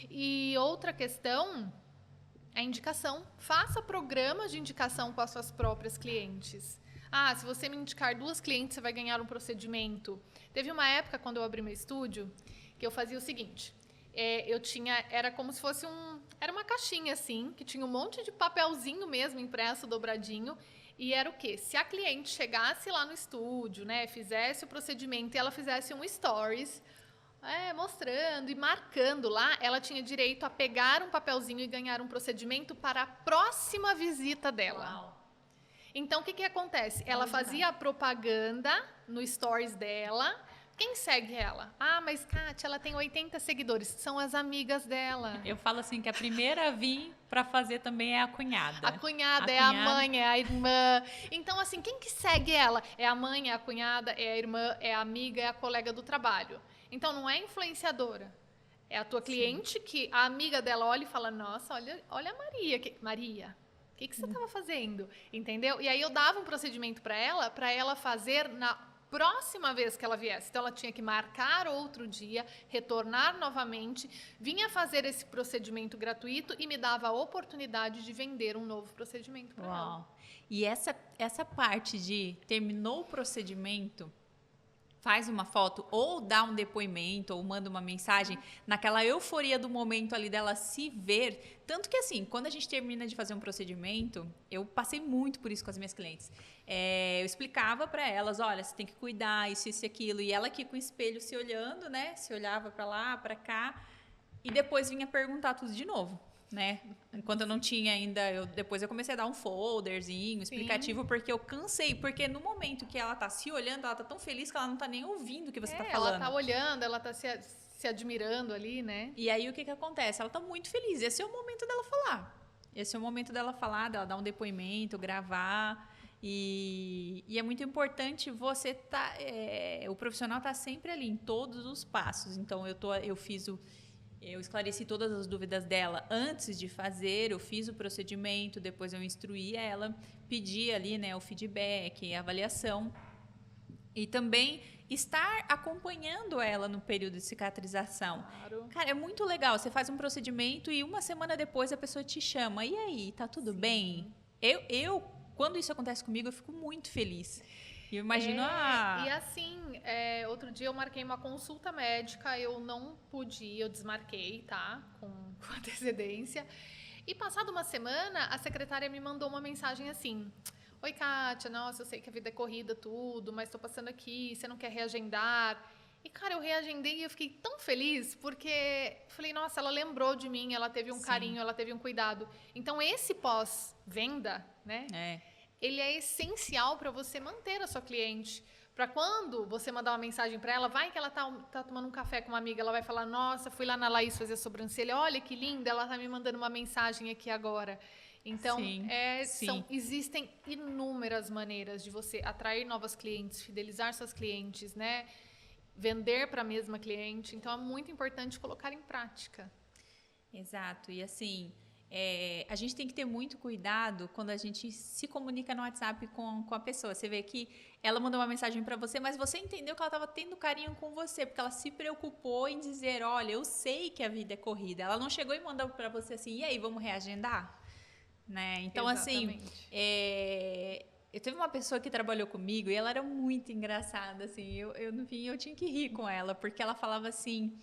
Speaker 2: E outra questão é a indicação. Faça programas de indicação com as suas próprias clientes. Ah, se você me indicar 2 clientes, você vai ganhar um procedimento. Teve uma época, quando eu abri meu estúdio, que eu fazia o seguinte. Era como se fosse era uma caixinha assim, que tinha um monte de papelzinho mesmo, impresso, dobradinho. E era o quê? Se a cliente chegasse lá no estúdio, né, fizesse o procedimento e ela fizesse um stories, mostrando e marcando lá, ela tinha direito a pegar um papelzinho e ganhar um procedimento para a próxima visita dela.
Speaker 1: Uau.
Speaker 2: Então, o que acontece? Ela fazia a propaganda no stories dela. Quem segue ela? Ah, mas Kátia, ela tem 80 seguidores. São as amigas dela.
Speaker 1: Eu falo assim que a primeira a vir para fazer também é a cunhada.
Speaker 2: A cunhada é a mãe, é a irmã. Então, assim, quem que segue ela? É a mãe, é a cunhada, é a irmã, é a amiga, é a colega do trabalho. Então, não é influenciadora. É a tua cliente que a amiga dela olha e fala, nossa, olha a Maria. Maria, o que você estava fazendo? Entendeu? E aí eu dava um procedimento para ela fazer na próxima vez que ela viesse. Então, ela tinha que marcar outro dia, retornar novamente, vinha fazer esse procedimento gratuito e me dava a oportunidade de vender um novo procedimento para ela.
Speaker 1: E essa parte de terminou o procedimento, faz uma foto ou dá um depoimento ou manda uma mensagem, naquela euforia do momento ali dela se ver. Tanto que assim, quando a gente termina de fazer um procedimento, eu passei muito por isso com as minhas clientes. Eu explicava para elas, olha, você tem que cuidar, isso e aquilo. E ela aqui com o espelho se olhando, né? Se olhava para lá, para cá. E depois vinha perguntar tudo de novo, né? Enquanto eu não tinha ainda, depois eu comecei a dar um folderzinho explicativo, sim, porque eu cansei, porque no momento que ela tá se olhando, ela tá tão feliz que ela não tá nem ouvindo o que você tá falando.
Speaker 2: Ela tá olhando, ela tá se admirando ali, né?
Speaker 1: E aí o que acontece? Ela tá muito feliz, esse é o momento dela falar. Esse é o momento dela falar, dela dar um depoimento, gravar. E é muito importante você o profissional tá sempre ali em todos os passos. Então eu esclareci todas as dúvidas dela antes de fazer, eu fiz o procedimento, depois eu instruí ela, pedi ali, né, o feedback, a avaliação. E também estar acompanhando ela no período de cicatrização.
Speaker 2: Claro.
Speaker 1: Cara, é muito legal. Você faz um procedimento e uma semana depois a pessoa te chama. E aí, tá tudo bem? Quando isso acontece comigo, eu fico muito feliz. Eu imagino
Speaker 2: E assim, outro dia eu marquei uma consulta médica, eu não pude ir, eu desmarquei, tá? Com antecedência. E passada uma semana, a secretária me mandou uma mensagem assim: oi, Kátia, nossa, eu sei que a vida é corrida, tudo, mas tô passando aqui, você não quer reagendar? E, cara, eu reagendei e eu fiquei tão feliz, porque falei, nossa, ela lembrou de mim, ela teve um carinho, ela teve um cuidado. Então, esse pós-venda, né? Ele é essencial para você manter a sua cliente. Para quando você mandar uma mensagem para ela, vai que ela tá tomando um café com uma amiga, ela vai falar, nossa, fui lá na Laís fazer a sobrancelha, olha que linda, ela tá me mandando uma mensagem aqui agora. Então, existem inúmeras maneiras de você atrair novas clientes, fidelizar suas clientes, né? Vender para a mesma cliente. Então, é muito importante colocar em prática.
Speaker 1: Exato. E assim, a gente tem que ter muito cuidado quando a gente se comunica no WhatsApp com a pessoa. Você vê que ela mandou uma mensagem para você, mas você entendeu que ela estava tendo carinho com você, porque ela se preocupou em dizer, olha, eu sei que a vida é corrida. Ela não chegou e mandou para você assim, e aí, vamos reagendar? Né? Então, exatamente. Assim, eu teve uma pessoa que trabalhou comigo e ela era muito engraçada, assim, no fim eu tinha que rir com ela, porque ela falava assim,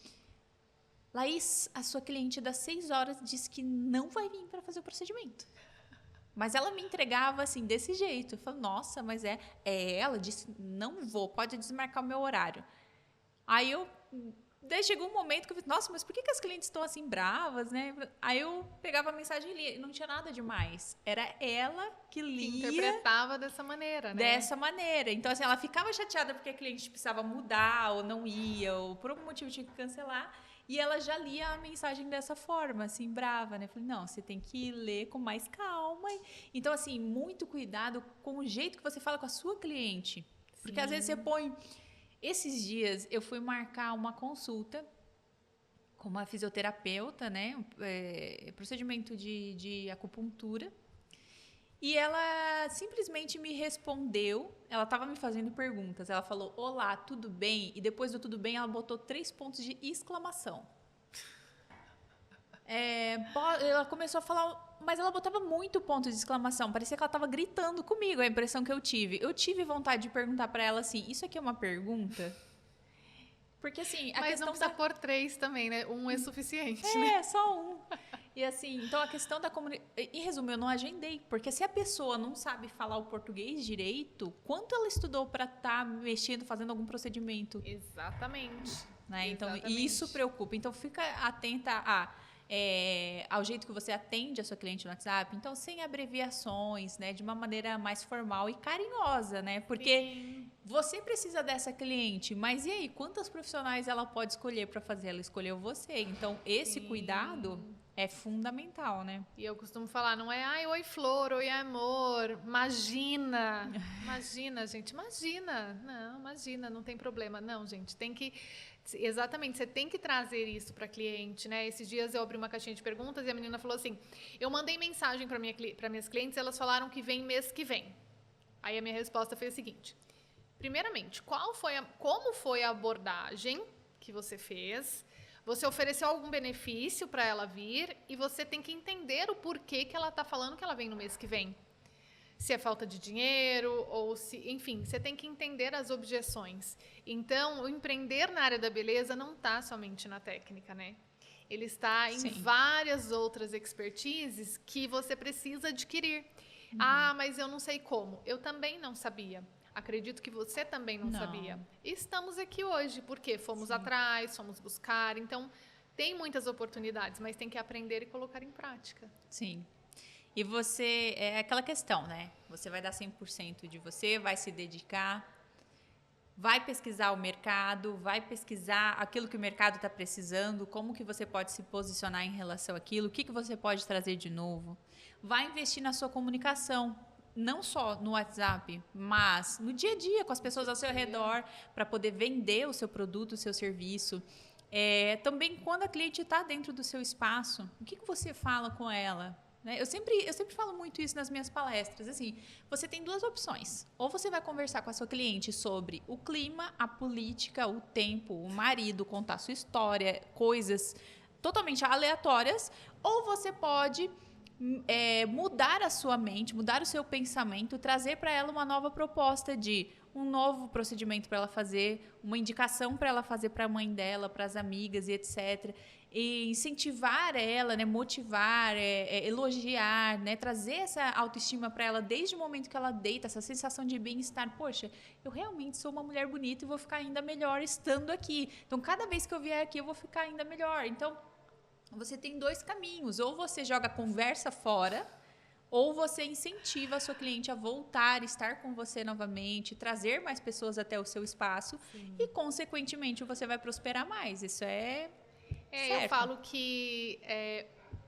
Speaker 1: Laís, a sua cliente das 6 horas disse que não vai vir para fazer o procedimento. Mas ela me entregava assim, desse jeito. Eu falei, nossa, mas ela disse, não vou, pode desmarcar o meu horário. Aí daí chegou um momento que eu falei, nossa, mas por que as clientes estão assim bravas, né? Aí eu pegava a mensagem e lia, não tinha nada demais. Era ela que lia.
Speaker 2: Que interpretava dessa maneira, né?
Speaker 1: Dessa maneira. Então, assim, ela ficava chateada porque a cliente precisava mudar, ou não ia, ou por algum motivo tinha que cancelar. E ela já lia a mensagem dessa forma, assim, brava, né? Falei, não, você tem que ler com mais calma. Então, assim, muito cuidado com o jeito que você fala com a sua cliente. Porque às vezes você põe... Esses dias eu fui marcar uma consulta com uma fisioterapeuta, né? Procedimento de acupuntura. E ela simplesmente me respondeu. Ela estava me fazendo perguntas. Ela falou, olá, tudo bem? E depois do tudo bem, ela botou 3 pontos de exclamação. Ela começou a falar, mas ela botava muito ponto de exclamação. Parecia que ela estava gritando comigo, a impressão que eu tive. Eu tive vontade de perguntar para ela assim, isso aqui é uma pergunta? Porque assim, a
Speaker 2: Mas
Speaker 1: questão
Speaker 2: não precisa pôr 3 também, né? Um é suficiente, né?
Speaker 1: É, só um. E assim, então a questão da comunicação... Em resumo, eu não agendei. Porque se a pessoa não sabe falar o português direito, quanto ela estudou para estar mexendo, fazendo algum procedimento?
Speaker 2: Exatamente.
Speaker 1: Né? Então,
Speaker 2: Exatamente.
Speaker 1: isso preocupa. Então, fica atenta ao jeito que você atende a sua cliente no WhatsApp. Então, sem abreviações, né? De uma maneira mais formal e carinhosa, né? Porque...
Speaker 2: Sim.
Speaker 1: Você precisa dessa cliente, mas e aí? Quantas profissionais ela pode escolher para fazer? Ela escolheu você. Então, esse cuidado é fundamental, né?
Speaker 2: E eu costumo falar, não é, ai, oi flor, oi amor, imagina, gente, imagina, não, imagina, não tem problema, não, gente, tem que, exatamente, você tem que trazer isso para cliente, né? Esses dias eu abri uma caixinha de perguntas e a menina falou assim, eu mandei mensagem para minhas clientes, elas falaram que vem mês que vem. Aí a minha resposta foi a seguinte, primeiramente, como foi a abordagem que você fez? Você ofereceu algum benefício para ela vir e você tem que entender o porquê que ela está falando que ela vem no mês que vem. Se é falta de dinheiro ou se... Enfim, você tem que entender as objeções. Então, o empreender na área da beleza não está somente na técnica, né? Ele está em várias outras expertises que você precisa adquirir. Ah, mas eu não sei como. Eu também não sabia. Acredito que você também não sabia. Estamos aqui hoje, porque fomos atrás, fomos buscar. Então, tem muitas oportunidades, mas tem que aprender e colocar em prática.
Speaker 1: Sim. E você, é aquela questão, né? Você vai dar 100% de você, vai se dedicar, vai pesquisar o mercado, vai pesquisar aquilo que o mercado está precisando, como que você pode se posicionar em relação àquilo, o que você pode trazer de novo. Vai investir na sua comunicação. Não só no WhatsApp, mas no dia a dia, com as pessoas ao seu redor, para poder vender o seu produto, o seu serviço. Também quando a cliente está dentro do seu espaço, o que você fala com ela? Né? Eu sempre falo muito isso nas minhas palestras. Assim, você tem 2 opções. Ou você vai conversar com a sua cliente sobre o clima, a política, o tempo, o marido, contar sua história, coisas totalmente aleatórias. Ou você pode... mudar a sua mente, mudar o seu pensamento, trazer para ela uma nova proposta de um novo procedimento para ela fazer, uma indicação para ela fazer para a mãe dela, para as amigas e etc. E incentivar ela, né, motivar, elogiar, né, trazer essa autoestima para ela desde o momento que ela deita, essa sensação de bem-estar. Poxa, eu realmente sou uma mulher bonita e vou ficar ainda melhor estando aqui. Então, cada vez que eu vier aqui, eu vou ficar ainda melhor. Então, você tem 2 caminhos. Ou você joga a conversa fora, ou você incentiva a sua cliente a voltar, estar com você novamente, trazer mais pessoas até o seu espaço. Sim. E, consequentemente, você vai prosperar mais. Isso é certo.
Speaker 2: Eu falo que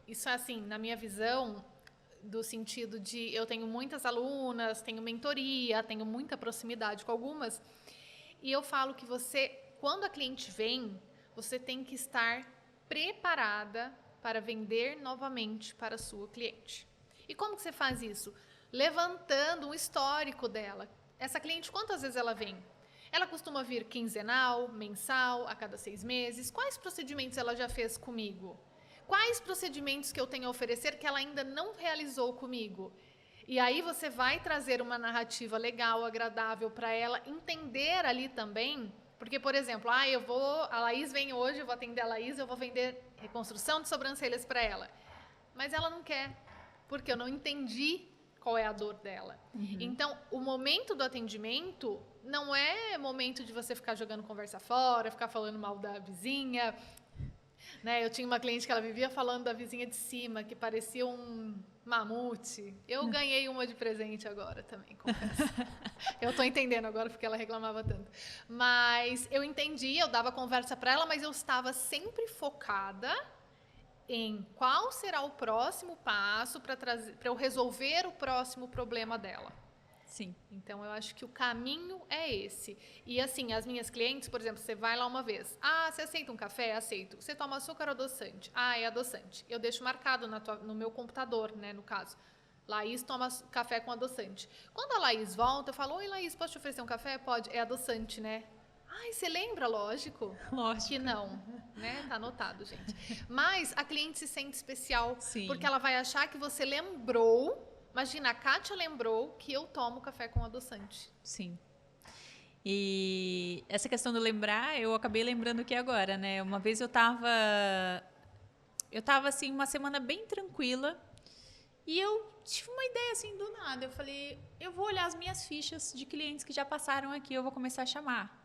Speaker 2: isso é assim, na minha visão, do sentido de eu tenho muitas alunas, tenho mentoria, tenho muita proximidade com algumas, e eu falo que você, quando a cliente vem, você tem que estar preparada para vender novamente para a sua cliente. E como que você faz isso? Levantando um histórico dela. Essa cliente, quantas vezes ela vem? Ela costuma vir quinzenal, mensal, a cada 6 meses? Quais procedimentos ela já fez comigo? Quais procedimentos que eu tenho a oferecer que ela ainda não realizou comigo? E aí você vai trazer uma narrativa legal, agradável para ela entender ali também. Porque, por exemplo, a Laís vem hoje, eu vou atender a Laís, eu vou vender reconstrução de sobrancelhas para ela. Mas ela não quer, porque eu não entendi qual é a dor dela. Uhum. Então, o momento do atendimento não é momento de você ficar jogando conversa fora, ficar falando mal da vizinha. Né? Eu tinha uma cliente que ela vivia falando da vizinha de cima, que parecia um mamute. Eu ganhei uma de presente agora também, confesso. Eu tô entendendo agora porque ela reclamava tanto. Mas eu entendi, eu dava conversa para ela, mas eu estava sempre focada em qual será o próximo passo para eu resolver o próximo problema dela.
Speaker 1: Sim.
Speaker 2: Então, eu acho que o caminho é esse. E, assim, as minhas clientes, por exemplo, você vai lá uma vez. Ah, você aceita um café? Aceito. Você toma açúcar ou adoçante? Ah, é adoçante. Eu deixo marcado no meu computador, né, no caso. Laís toma café com adoçante. Quando a Laís volta, eu falo, oi, Laís, posso te oferecer um café? Pode. É adoçante, né? Ai, você lembra? Lógico.
Speaker 1: Lógico.
Speaker 2: Que não, né? Tá anotado, gente. Mas a cliente se sente especial.
Speaker 1: Sim.
Speaker 2: Porque ela vai achar que você lembrou. Imagina, a Kátia lembrou que eu tomo café com adoçante.
Speaker 1: Sim. E essa questão do lembrar, eu acabei lembrando aqui agora, né? Uma vez eu tava assim, uma semana bem tranquila e eu tive uma ideia assim do nada. Eu falei, eu vou olhar as minhas fichas de clientes que já passaram aqui, eu vou começar a chamar.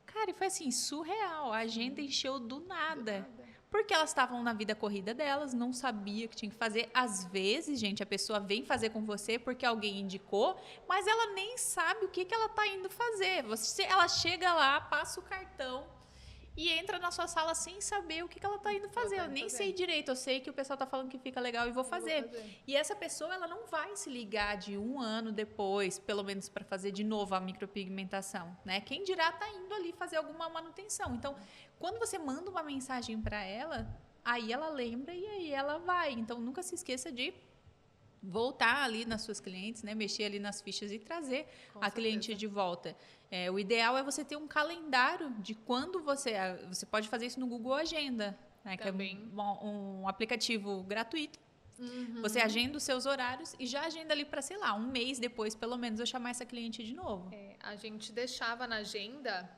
Speaker 1: Cara, e foi assim, surreal. A agenda encheu do nada. Porque elas estavam na vida corrida delas, não sabia o que tinha que fazer. Às vezes, gente, a pessoa vem fazer com você porque alguém indicou, mas ela nem sabe o que ela está indo fazer. Ela chega lá, passa o cartão e entra na sua sala sem saber o que ela está indo fazer. Eu nem sei direito, eu sei que o pessoal está falando que fica legal e vou fazer. E essa pessoa, ela não vai se ligar de 1 ano depois, pelo menos para fazer de novo a micropigmentação, né? Quem dirá tá indo ali fazer alguma manutenção. Então, quando você manda uma mensagem para ela, aí ela lembra e aí ela vai. Então, nunca se esqueça de voltar ali nas suas clientes, né? Mexer ali nas fichas e trazer a cliente de volta. O ideal é você ter um calendário de quando você pode fazer isso no Google Agenda, né? Que é um aplicativo gratuito. Uhum. Você agenda os seus horários e já agenda ali para, sei lá, 1 mês depois, pelo menos, eu chamar essa cliente de novo.
Speaker 2: A gente deixava na agenda,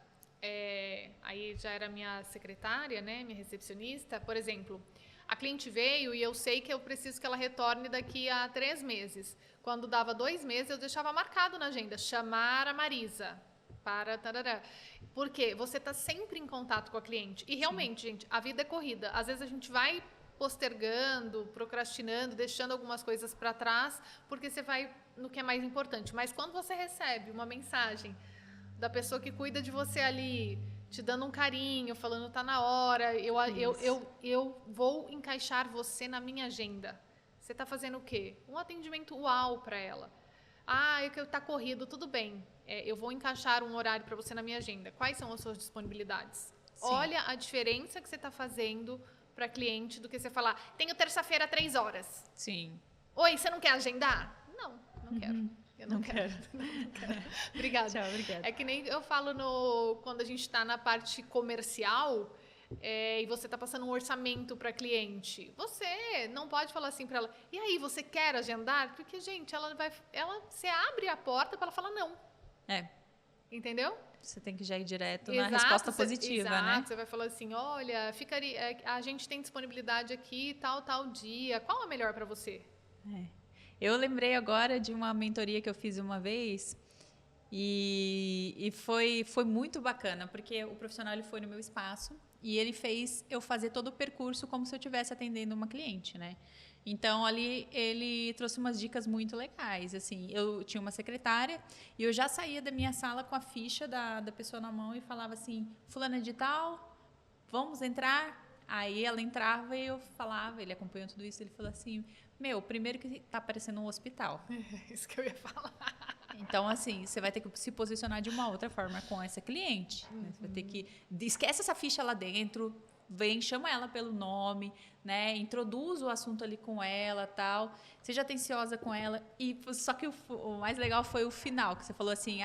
Speaker 2: aí já era minha secretária, né? Minha recepcionista, por exemplo. A cliente veio e eu sei que eu preciso que ela retorne daqui a 3 meses. Quando dava 2 meses, eu deixava marcado na agenda, chamar a Marisa para tarará. Porque você está sempre em contato com a cliente. E realmente, gente, a vida é corrida. Às vezes a gente vai postergando, procrastinando, deixando algumas coisas para trás, porque você vai no que é mais importante. Mas quando você recebe uma mensagem da pessoa que cuida de você ali, te dando um carinho, falando tá na hora, eu vou encaixar você na minha agenda. Você tá fazendo o quê? Um atendimento uau para ela. Ah, tá corrido, tudo bem. Eu vou encaixar um horário para você na minha agenda. Quais são as suas disponibilidades? Sim. Olha a diferença que você está fazendo para cliente do que você falar, tenho terça-feira 3 horas.
Speaker 1: Sim.
Speaker 2: Oi, você não quer agendar? Não quero. Eu não quero. Obrigada.
Speaker 1: Tchau, obrigada.
Speaker 2: É que nem eu falo quando a gente está na parte comercial e você está passando um orçamento para cliente. Você não pode falar assim para ela, e aí, você quer agendar? Porque, gente, você abre a porta para ela falar não. Entendeu?
Speaker 1: Você tem que já ir direto na resposta positiva, né?
Speaker 2: Exato, você vai falar assim, olha, a gente tem disponibilidade aqui, tal dia. Qual é melhor para você?
Speaker 1: Eu lembrei agora de uma mentoria que eu fiz uma vez e foi muito bacana, porque o profissional ele foi no meu espaço e ele fez eu fazer todo o percurso como se eu estivesse atendendo uma cliente, né? Então, ali, ele trouxe umas dicas muito legais, assim, eu tinha uma secretária e eu já saía da minha sala com a ficha da pessoa na mão e falava assim, fulana de tal, vamos entrar? Aí ela entrava e eu falava, ele acompanhou tudo isso, ele falou assim, primeiro que tá parecendo um hospital.
Speaker 2: Isso que eu ia falar.
Speaker 1: Então, assim, você vai ter que se posicionar de uma outra forma com essa cliente. Né? Você vai ter que... Esquece essa ficha lá dentro, chama ela pelo nome, né? Introduz o assunto ali com ela, tal. Seja atenciosa com ela. Só que o mais legal foi o final, que você falou assim,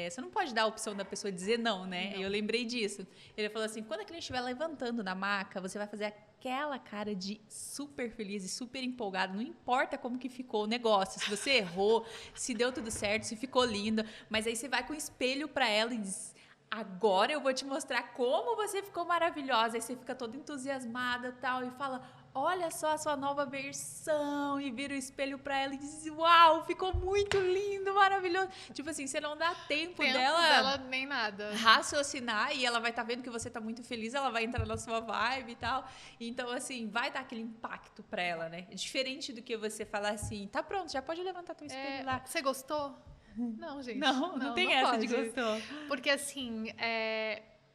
Speaker 1: você não pode dar a opção da pessoa dizer não, né? Não. Eu lembrei disso. Ele falou assim, quando a cliente estiver levantando da maca, você vai fazer aquela cara de super feliz e super empolgado. Não importa como que ficou o negócio, se você errou, se deu tudo certo, se ficou lindo, mas aí você vai com o espelho para ela e diz... agora eu vou te mostrar como você ficou maravilhosa. Aí você fica toda entusiasmada e tal, e fala, olha só a sua nova versão, e vira o espelho pra ela e diz, uau, ficou muito lindo, maravilhoso. Tipo assim, você não dá tempo dela
Speaker 2: nem nada.
Speaker 1: raciocinar, e ela vai estar vendo que você tá muito feliz, ela vai entrar na sua vibe e tal. Então, assim, vai dar aquele impacto pra ela, né? Diferente do que você falar assim, tá pronto, já pode levantar teu espelho lá.
Speaker 2: Você gostou? Não, gente.
Speaker 1: Não tem essa
Speaker 2: pode.
Speaker 1: de gostou.
Speaker 2: Porque, assim,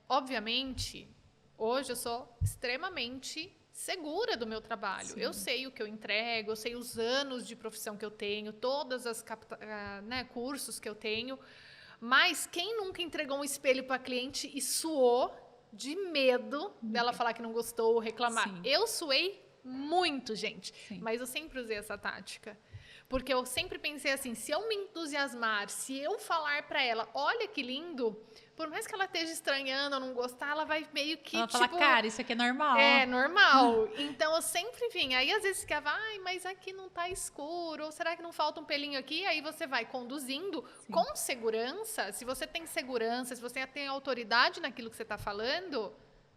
Speaker 2: obviamente, hoje eu sou extremamente segura do meu trabalho.
Speaker 1: Sim.
Speaker 2: Eu sei o que eu entrego, eu sei os anos de profissão que eu tenho, todas as cursos que eu tenho. Mas quem nunca entregou um espelho para cliente e suou de medo dela falar que não gostou ou reclamar?
Speaker 1: Sim.
Speaker 2: Eu suei muito, gente.
Speaker 1: Sim.
Speaker 2: Mas eu sempre usei essa tática. Porque eu sempre pensei assim, se eu me entusiasmar, se eu falar pra ela, olha que lindo, por mais que ela esteja estranhando ou não gostar, ela vai meio que,
Speaker 1: ela fala, cara, isso aqui é normal.
Speaker 2: É, normal. Então, eu sempre vinha. Aí, às vezes, ficava, mas aqui não tá escuro, ou será que não falta um pelinho aqui? Aí, você vai conduzindo com segurança. Se você tem segurança, se você tem autoridade naquilo que você tá falando,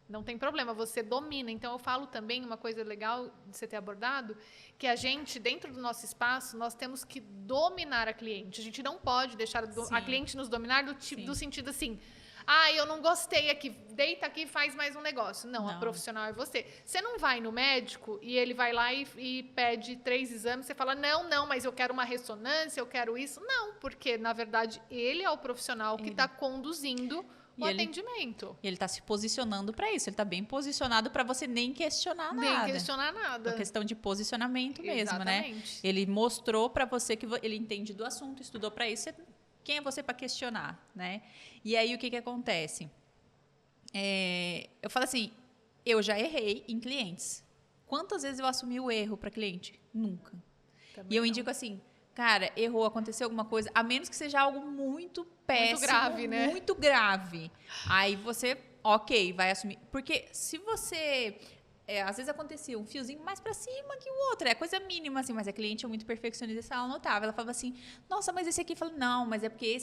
Speaker 2: não tem problema, você domina. Então, eu falo também uma coisa legal de você ter abordado, que a gente, dentro do nosso espaço, nós temos que dominar a cliente. A gente não pode deixar a cliente nos dominar do sentido assim, eu não gostei aqui, deita aqui e faz mais um negócio. Não, a profissional é você. Você não vai no médico e ele vai lá e pede 3 exames, você fala, não, mas eu quero uma ressonância, eu quero isso. Não, porque, na verdade, ele é o profissional que está conduzindo o atendimento.
Speaker 1: E ele está se posicionando para isso. Ele está bem posicionado para você nem questionar nada.
Speaker 2: Nem questionar nada.
Speaker 1: É questão de posicionamento mesmo,
Speaker 2: Exatamente.
Speaker 1: né? Ele mostrou para você que ele entende do assunto, estudou para isso. Quem é você para questionar, né? E aí, o que acontece? Eu falo assim, eu já errei em clientes. Quantas vezes eu assumi o erro para cliente? Nunca.
Speaker 2: Também
Speaker 1: e eu indico assim, cara, errou, aconteceu alguma coisa, a menos que seja algo muito péssimo,
Speaker 2: muito grave, né?
Speaker 1: Muito grave. Aí você, vai assumir. Porque se você... às vezes acontecia um fiozinho mais pra cima que o outro. É coisa mínima, assim, mas a cliente é muito perfeccionista, ela notava. Ela falava assim, nossa, mas esse aqui... Eu falei, não, mas é porque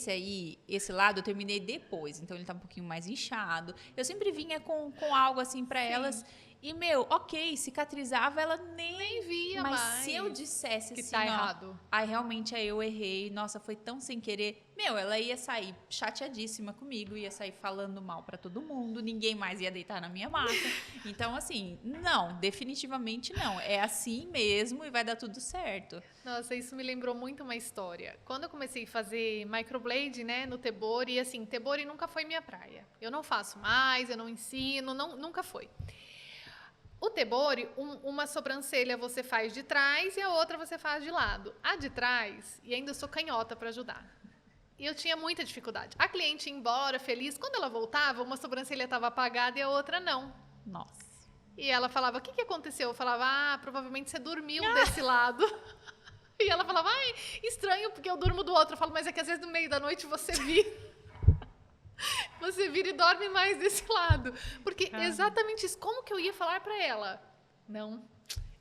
Speaker 1: esse lado eu terminei depois, então ele tá um pouquinho mais inchado. Eu sempre vinha com algo assim pra elas... E, cicatrizava, ela nem
Speaker 2: via
Speaker 1: mas
Speaker 2: mais.
Speaker 1: Mas se eu dissesse
Speaker 2: que
Speaker 1: assim,
Speaker 2: tá errado.
Speaker 1: Realmente aí eu errei, nossa, foi tão sem querer. Ela ia sair chateadíssima comigo, ia sair falando mal pra todo mundo, ninguém mais ia deitar na minha maca. Então, assim, não, definitivamente não. É assim mesmo e vai dar tudo certo.
Speaker 2: Nossa, isso me lembrou muito uma história. Quando eu comecei a fazer microblade, né, no Tebori, e assim, Tebori nunca foi minha praia. Eu não faço mais, eu não ensino, nunca foi. O Tebori, uma sobrancelha você faz de trás e a outra você faz de lado. A de trás, e ainda sou canhota para ajudar. E eu tinha muita dificuldade. A cliente ia embora, feliz. Quando ela voltava, uma sobrancelha estava apagada e a outra não.
Speaker 1: Nossa.
Speaker 2: E ela falava, o que aconteceu? Eu falava, provavelmente você dormiu desse lado. E ela falava, estranho, porque eu durmo do outro. Eu falo, mas é que às vezes no meio da noite você vira... Você vira e dorme mais desse lado. Porque exatamente isso. Como que eu ia falar para ela? Não.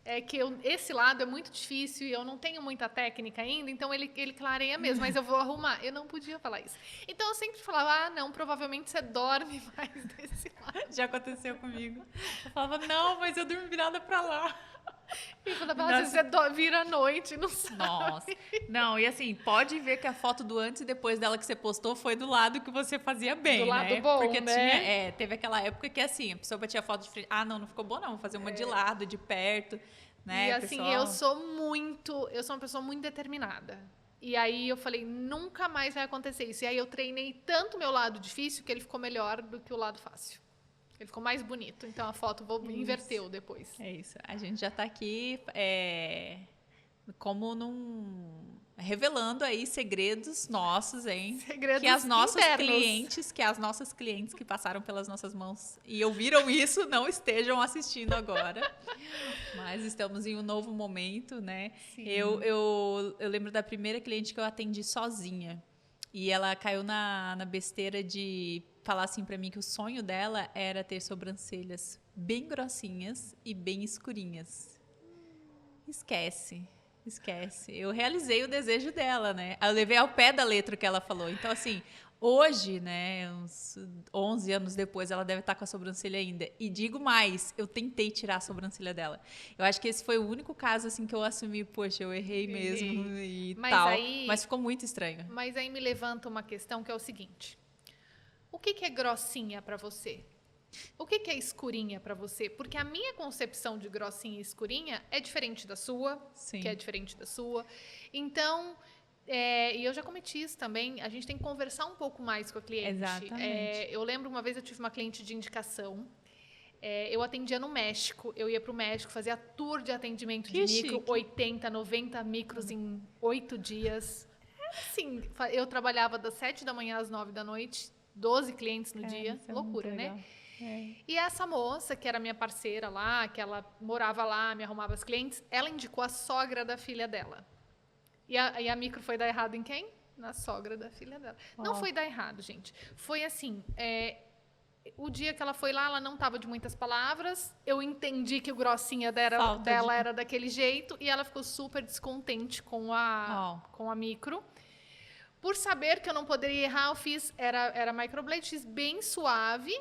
Speaker 2: É que esse lado é muito difícil e eu não tenho muita técnica ainda, então ele clareia mesmo, mas eu vou arrumar. Eu não podia falar isso. Então eu sempre falava, não, provavelmente você dorme mais desse lado.
Speaker 1: Já aconteceu comigo. Eu falava, não, mas eu durmo virada para lá.
Speaker 2: E quando você vira à noite, não sabe.
Speaker 1: Nossa. Não, e assim, pode ver que a foto do antes e depois dela que você postou foi do lado que você fazia bem,
Speaker 2: do lado
Speaker 1: né?
Speaker 2: bom,
Speaker 1: porque
Speaker 2: né?
Speaker 1: teve aquela época que assim, a pessoa batia foto de frente, não ficou bom não, vou fazer uma de lado, de perto, né,
Speaker 2: e assim,
Speaker 1: pessoal?
Speaker 2: eu sou uma pessoa muito determinada. E aí eu falei, nunca mais vai acontecer isso. E aí eu treinei tanto o meu lado difícil que ele ficou melhor do que o lado fácil. Ele ficou mais bonito. Então, a foto inverteu depois.
Speaker 1: É isso. A gente já está aqui revelando aí segredos nossos, hein?
Speaker 2: Segredos
Speaker 1: que as nossas
Speaker 2: internos.
Speaker 1: Que as nossas clientes que passaram pelas nossas mãos e ouviram isso não estejam assistindo agora. Mas estamos em um novo momento, né?
Speaker 2: Sim.
Speaker 1: Eu lembro da primeira cliente que eu atendi sozinha. E ela caiu na besteira de falar assim pra mim que o sonho dela era ter sobrancelhas bem grossinhas e bem escurinhas. Esquece. Eu realizei o desejo dela, né? Eu levei ao pé da letra o que ela falou. Então, assim, Hoje, né, uns 11 anos depois, ela deve estar com a sobrancelha ainda. E digo mais, eu tentei tirar a sobrancelha dela. Eu acho que esse foi o único caso, assim, que eu assumi, poxa, eu errei mesmo e
Speaker 2: Mas
Speaker 1: tal.
Speaker 2: aí,
Speaker 1: Mas ficou muito estranho.
Speaker 2: mas aí me levanta uma questão que é o seguinte: o que é grossinha para você? O que é escurinha para você? Porque a minha concepção de grossinha e escurinha é diferente da sua,
Speaker 1: Sim.
Speaker 2: que é diferente da sua. Então, e eu já cometi isso também, a gente tem que conversar um pouco mais com a cliente.
Speaker 1: Exatamente.
Speaker 2: Eu lembro uma vez eu tive uma cliente de indicação. Eu atendia no México, eu ia para o México, fazia tour de atendimento de
Speaker 1: Que
Speaker 2: micro,
Speaker 1: chique.
Speaker 2: 80, 90 micros em 8 dias. Assim, eu trabalhava das 7 da manhã às 9 da noite, 12 clientes no dia,
Speaker 1: Isso é muito
Speaker 2: loucura, né?
Speaker 1: legal. É.
Speaker 2: E essa moça, que era minha parceira lá, que ela morava lá, me arrumava as clientes, ela indicou a sogra da filha dela. E a micro foi dar errado em quem? Na sogra da filha dela. Não foi dar errado, gente. Foi assim, o dia que ela foi lá, ela não estava de muitas palavras. Eu entendi que o grossinha dela era daquele jeito e ela ficou super descontente com a micro. Por saber que eu não poderia errar, eu fiz, era microblade, fiz bem suave.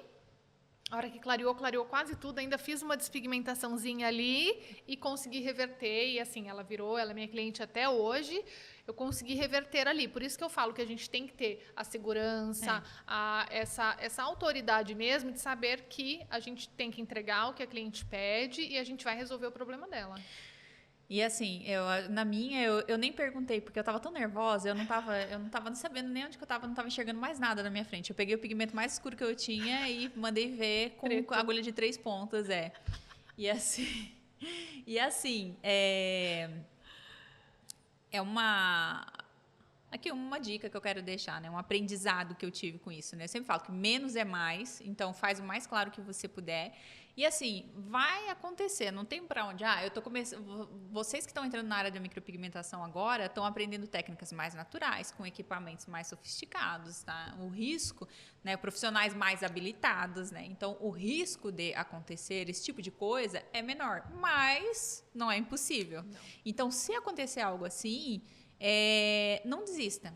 Speaker 2: A hora que clareou quase tudo. Ainda fiz uma despigmentaçãozinha ali e consegui reverter. E assim, ela é minha cliente até hoje. Eu consegui reverter ali. Por isso que eu falo que a gente tem que ter a segurança, essa autoridade mesmo de saber que a gente tem que entregar o que a cliente pede e a gente vai resolver o problema dela.
Speaker 1: E assim, eu nem perguntei, porque eu tava tão nervosa, eu não tava sabendo nem onde que eu tava, não tava enxergando mais nada na minha frente. Eu peguei o pigmento mais escuro que eu tinha e mandei ver com a agulha de 3 pontas, E assim, é uma dica que eu quero deixar, né? Um aprendizado que eu tive com isso, né? Eu sempre falo que menos é mais, então faz o mais claro que você puder. E assim, vai acontecer, não tem pra onde. Eu tô começando. Vocês que estão entrando na área da micropigmentação agora estão aprendendo técnicas mais naturais, com equipamentos mais sofisticados, tá? O risco, né? Profissionais mais habilitados, né? Então, o risco de acontecer esse tipo de coisa é menor, mas não é impossível. Não. Então, se acontecer algo assim, não desista.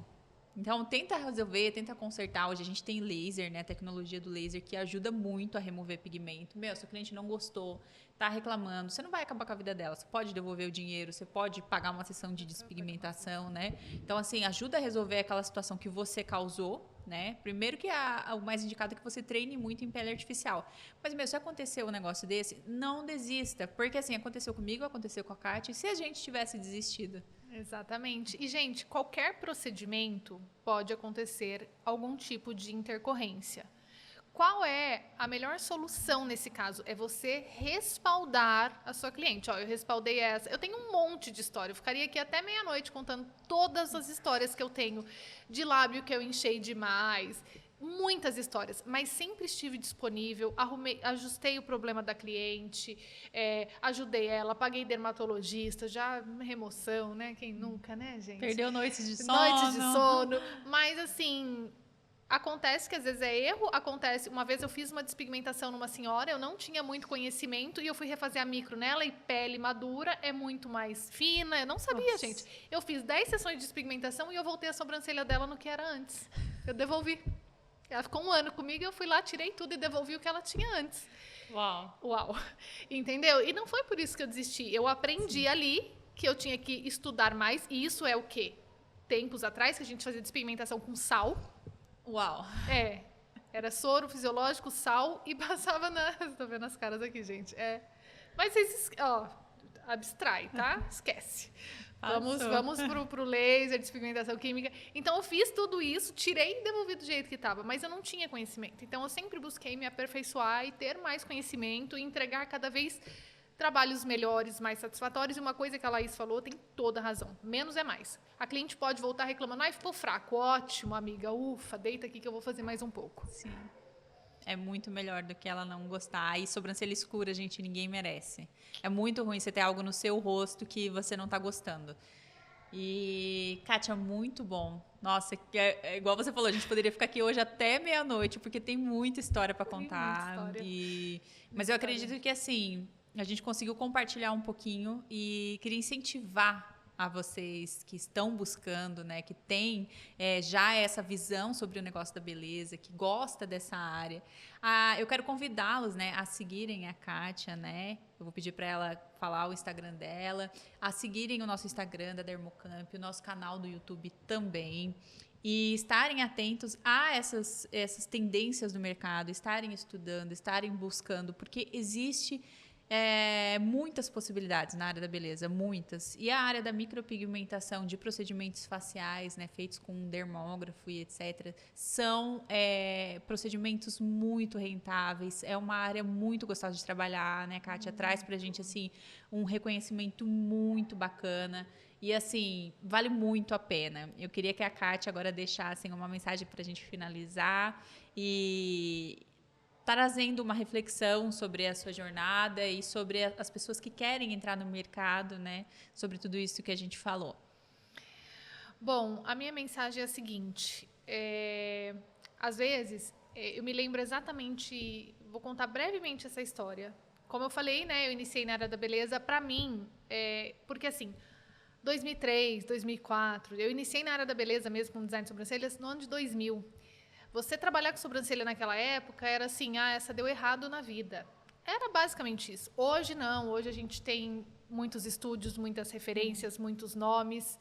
Speaker 1: Então, tenta resolver, tenta consertar. Hoje a gente tem laser, né? A tecnologia do laser que ajuda muito a remover pigmento. Seu cliente não gostou, tá reclamando. Você não vai acabar com a vida dela. Você pode devolver o dinheiro, você pode pagar uma sessão de despigmentação, né? Então, assim, ajuda a resolver aquela situação que você causou, né? Primeiro que o mais indicado é que você treine muito em pele artificial. Mas, se acontecer um negócio desse, não desista. Porque, assim, aconteceu comigo, aconteceu com a Kátia. E se a gente tivesse desistido?
Speaker 2: Exatamente. E, gente, qualquer procedimento pode acontecer algum tipo de intercorrência. Qual é a melhor solução nesse caso? É você respaldar a sua cliente. Eu respaldei essa. Eu tenho um monte de história. Eu ficaria aqui até meia-noite contando todas as histórias que eu tenho de lábio que eu enchei demais. Muitas histórias, mas sempre estive disponível, ajustei o problema da cliente, ajudei ela, paguei dermatologista, já remoção, né? Quem nunca, né, gente?
Speaker 1: Perdeu noites de sono.
Speaker 2: Noites de sono, mas assim, acontece que às vezes é erro, acontece. Uma vez eu fiz uma despigmentação numa senhora, eu não tinha muito conhecimento e eu fui refazer a micro nela e pele madura é muito mais fina, eu não sabia, gente. Eu fiz 10 sessões de despigmentação e eu voltei a sobrancelha dela no que era antes. Eu devolvi. Ela ficou 1 ano comigo, eu fui lá, tirei tudo e devolvi o que ela tinha antes. Uau. Entendeu? E não foi por isso que eu desisti. Eu aprendi ali que eu tinha que estudar mais. E isso é o quê? Tempos atrás, que a gente fazia despigmentação com sal.
Speaker 1: Uau.
Speaker 2: Era soro fisiológico, sal e passava na... Estou vendo as caras aqui, gente. Mas vocês... abstrai, tá? Esquece. Vamos pro laser, despigmentação química. Então, eu fiz tudo isso, tirei e devolvi do jeito que estava, mas eu não tinha conhecimento. Então, eu sempre busquei me aperfeiçoar e ter mais conhecimento e entregar cada vez trabalhos melhores, mais satisfatórios. E uma coisa que a Laís falou tem toda a razão. Menos é mais. A cliente pode voltar reclamando, ficou fraco. Ótimo, amiga, ufa, deita aqui que eu vou fazer mais um pouco.
Speaker 1: Sim. É muito melhor do que ela não gostar. E sobrancelha escura, gente, ninguém merece. É muito ruim você ter algo no seu rosto que você não tá gostando. E, Kátia, muito bom. Nossa, igual você falou, a gente poderia ficar aqui hoje até meia-noite, porque tem muita história para contar.
Speaker 2: Muita história.
Speaker 1: Mas eu acredito que, assim, a gente conseguiu compartilhar um pouquinho e queria incentivar a vocês que estão buscando, né, que tem já essa visão sobre o negócio da beleza, que gosta dessa área. Eu quero convidá-los, né, a seguirem a Kátia, né? Eu vou pedir para ela falar o Instagram dela, a seguirem o nosso Instagram da Dermocamp, o nosso canal do YouTube também. E estarem atentos a essas tendências do mercado, estarem estudando, estarem buscando, porque existe muitas possibilidades na área da beleza, muitas. E a área da micropigmentação, de procedimentos faciais, né, feitos com um dermógrafo e etc., são procedimentos muito rentáveis. É uma área muito gostosa de trabalhar, né, Kátia? Traz pra gente, assim, um reconhecimento muito bacana. E, assim, vale muito a pena. Eu queria que a Kátia agora deixasse uma mensagem para a gente finalizar e trazendo uma reflexão sobre a sua jornada e sobre as pessoas que querem entrar no mercado, né? Sobre tudo isso que a gente falou.
Speaker 2: Bom, a minha mensagem é a seguinte. Às vezes, eu me lembro exatamente... Vou contar brevemente essa história. Como eu falei, né? Eu iniciei na área da beleza. Para mim, porque assim... 2003, 2004, eu iniciei na área da beleza mesmo com design de sobrancelhas no ano de 2000. Você trabalhar com sobrancelha naquela época era assim, essa deu errado na vida. Era basicamente isso. Hoje não, hoje a gente tem muitos estúdios, muitas referências, muitos nomes.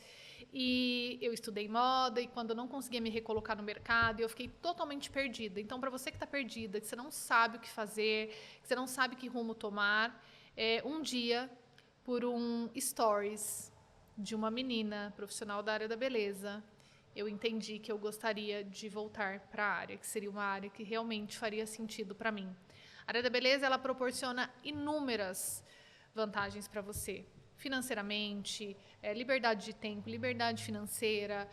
Speaker 2: E eu estudei moda e quando eu não conseguia me recolocar no mercado, eu fiquei totalmente perdida. Então, para você que está perdida, que você não sabe o que fazer, que você não sabe que rumo tomar, um dia, por um stories de uma menina profissional da área da beleza, eu entendi que eu gostaria de voltar para a área, que seria uma área que realmente faria sentido para mim. A área da beleza, ela proporciona inúmeras vantagens para você, financeiramente, liberdade de tempo, liberdade financeira,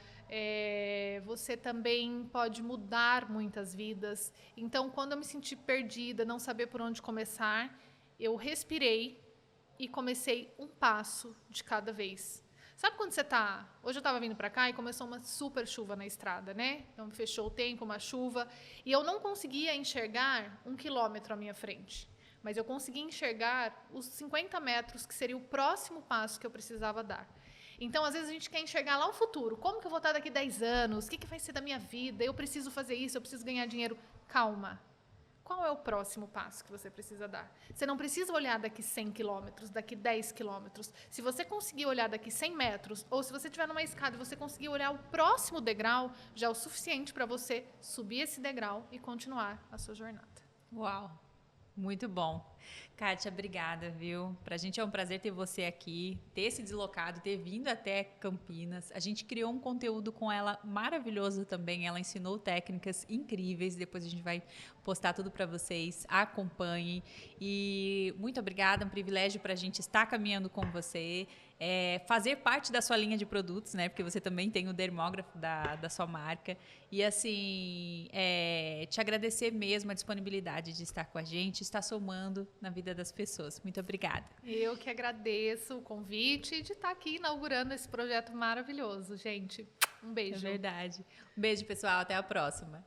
Speaker 2: você também pode mudar muitas vidas. Então, quando eu me senti perdida, não saber por onde começar, eu respirei e comecei um passo de cada vez. Sabe quando você tá... Hoje eu estava vindo para cá e começou uma super chuva na estrada, né? Então, fechou o tempo, uma chuva. E eu não conseguia enxergar 1 quilômetro à minha frente. Mas eu conseguia enxergar os 50 metros, que seria o próximo passo que eu precisava dar. Então, às vezes, a gente quer enxergar lá o futuro. Como que eu vou estar daqui 10 anos? O que vai ser da minha vida? Eu preciso fazer isso, eu preciso ganhar dinheiro. Calma. Qual é o próximo passo que você precisa dar? Você não precisa olhar daqui 100 quilômetros, daqui 10 quilômetros. Se você conseguir olhar daqui 100 metros, ou se você estiver numa escada e você conseguir olhar o próximo degrau, já é o suficiente para você subir esse degrau e continuar a sua jornada.
Speaker 1: Uau! Muito bom. Kátia, obrigada, viu? Pra gente é um prazer ter você aqui, ter se deslocado, ter vindo até Campinas. A gente criou um conteúdo com ela maravilhoso também. Ela ensinou técnicas incríveis. Depois a gente vai postar tudo para vocês. Acompanhem. E muito obrigada. É um privilégio para a gente estar caminhando com você. Fazer parte da sua linha de produtos, né? Porque você também tem o dermógrafo da sua marca. E, assim, te agradecer mesmo a disponibilidade de estar com a gente, estar somando na vida das pessoas. Muito obrigada.
Speaker 2: Eu que agradeço o convite e de estar aqui inaugurando esse projeto maravilhoso, gente. Um beijo.
Speaker 1: É verdade. Um beijo, pessoal. Até a próxima.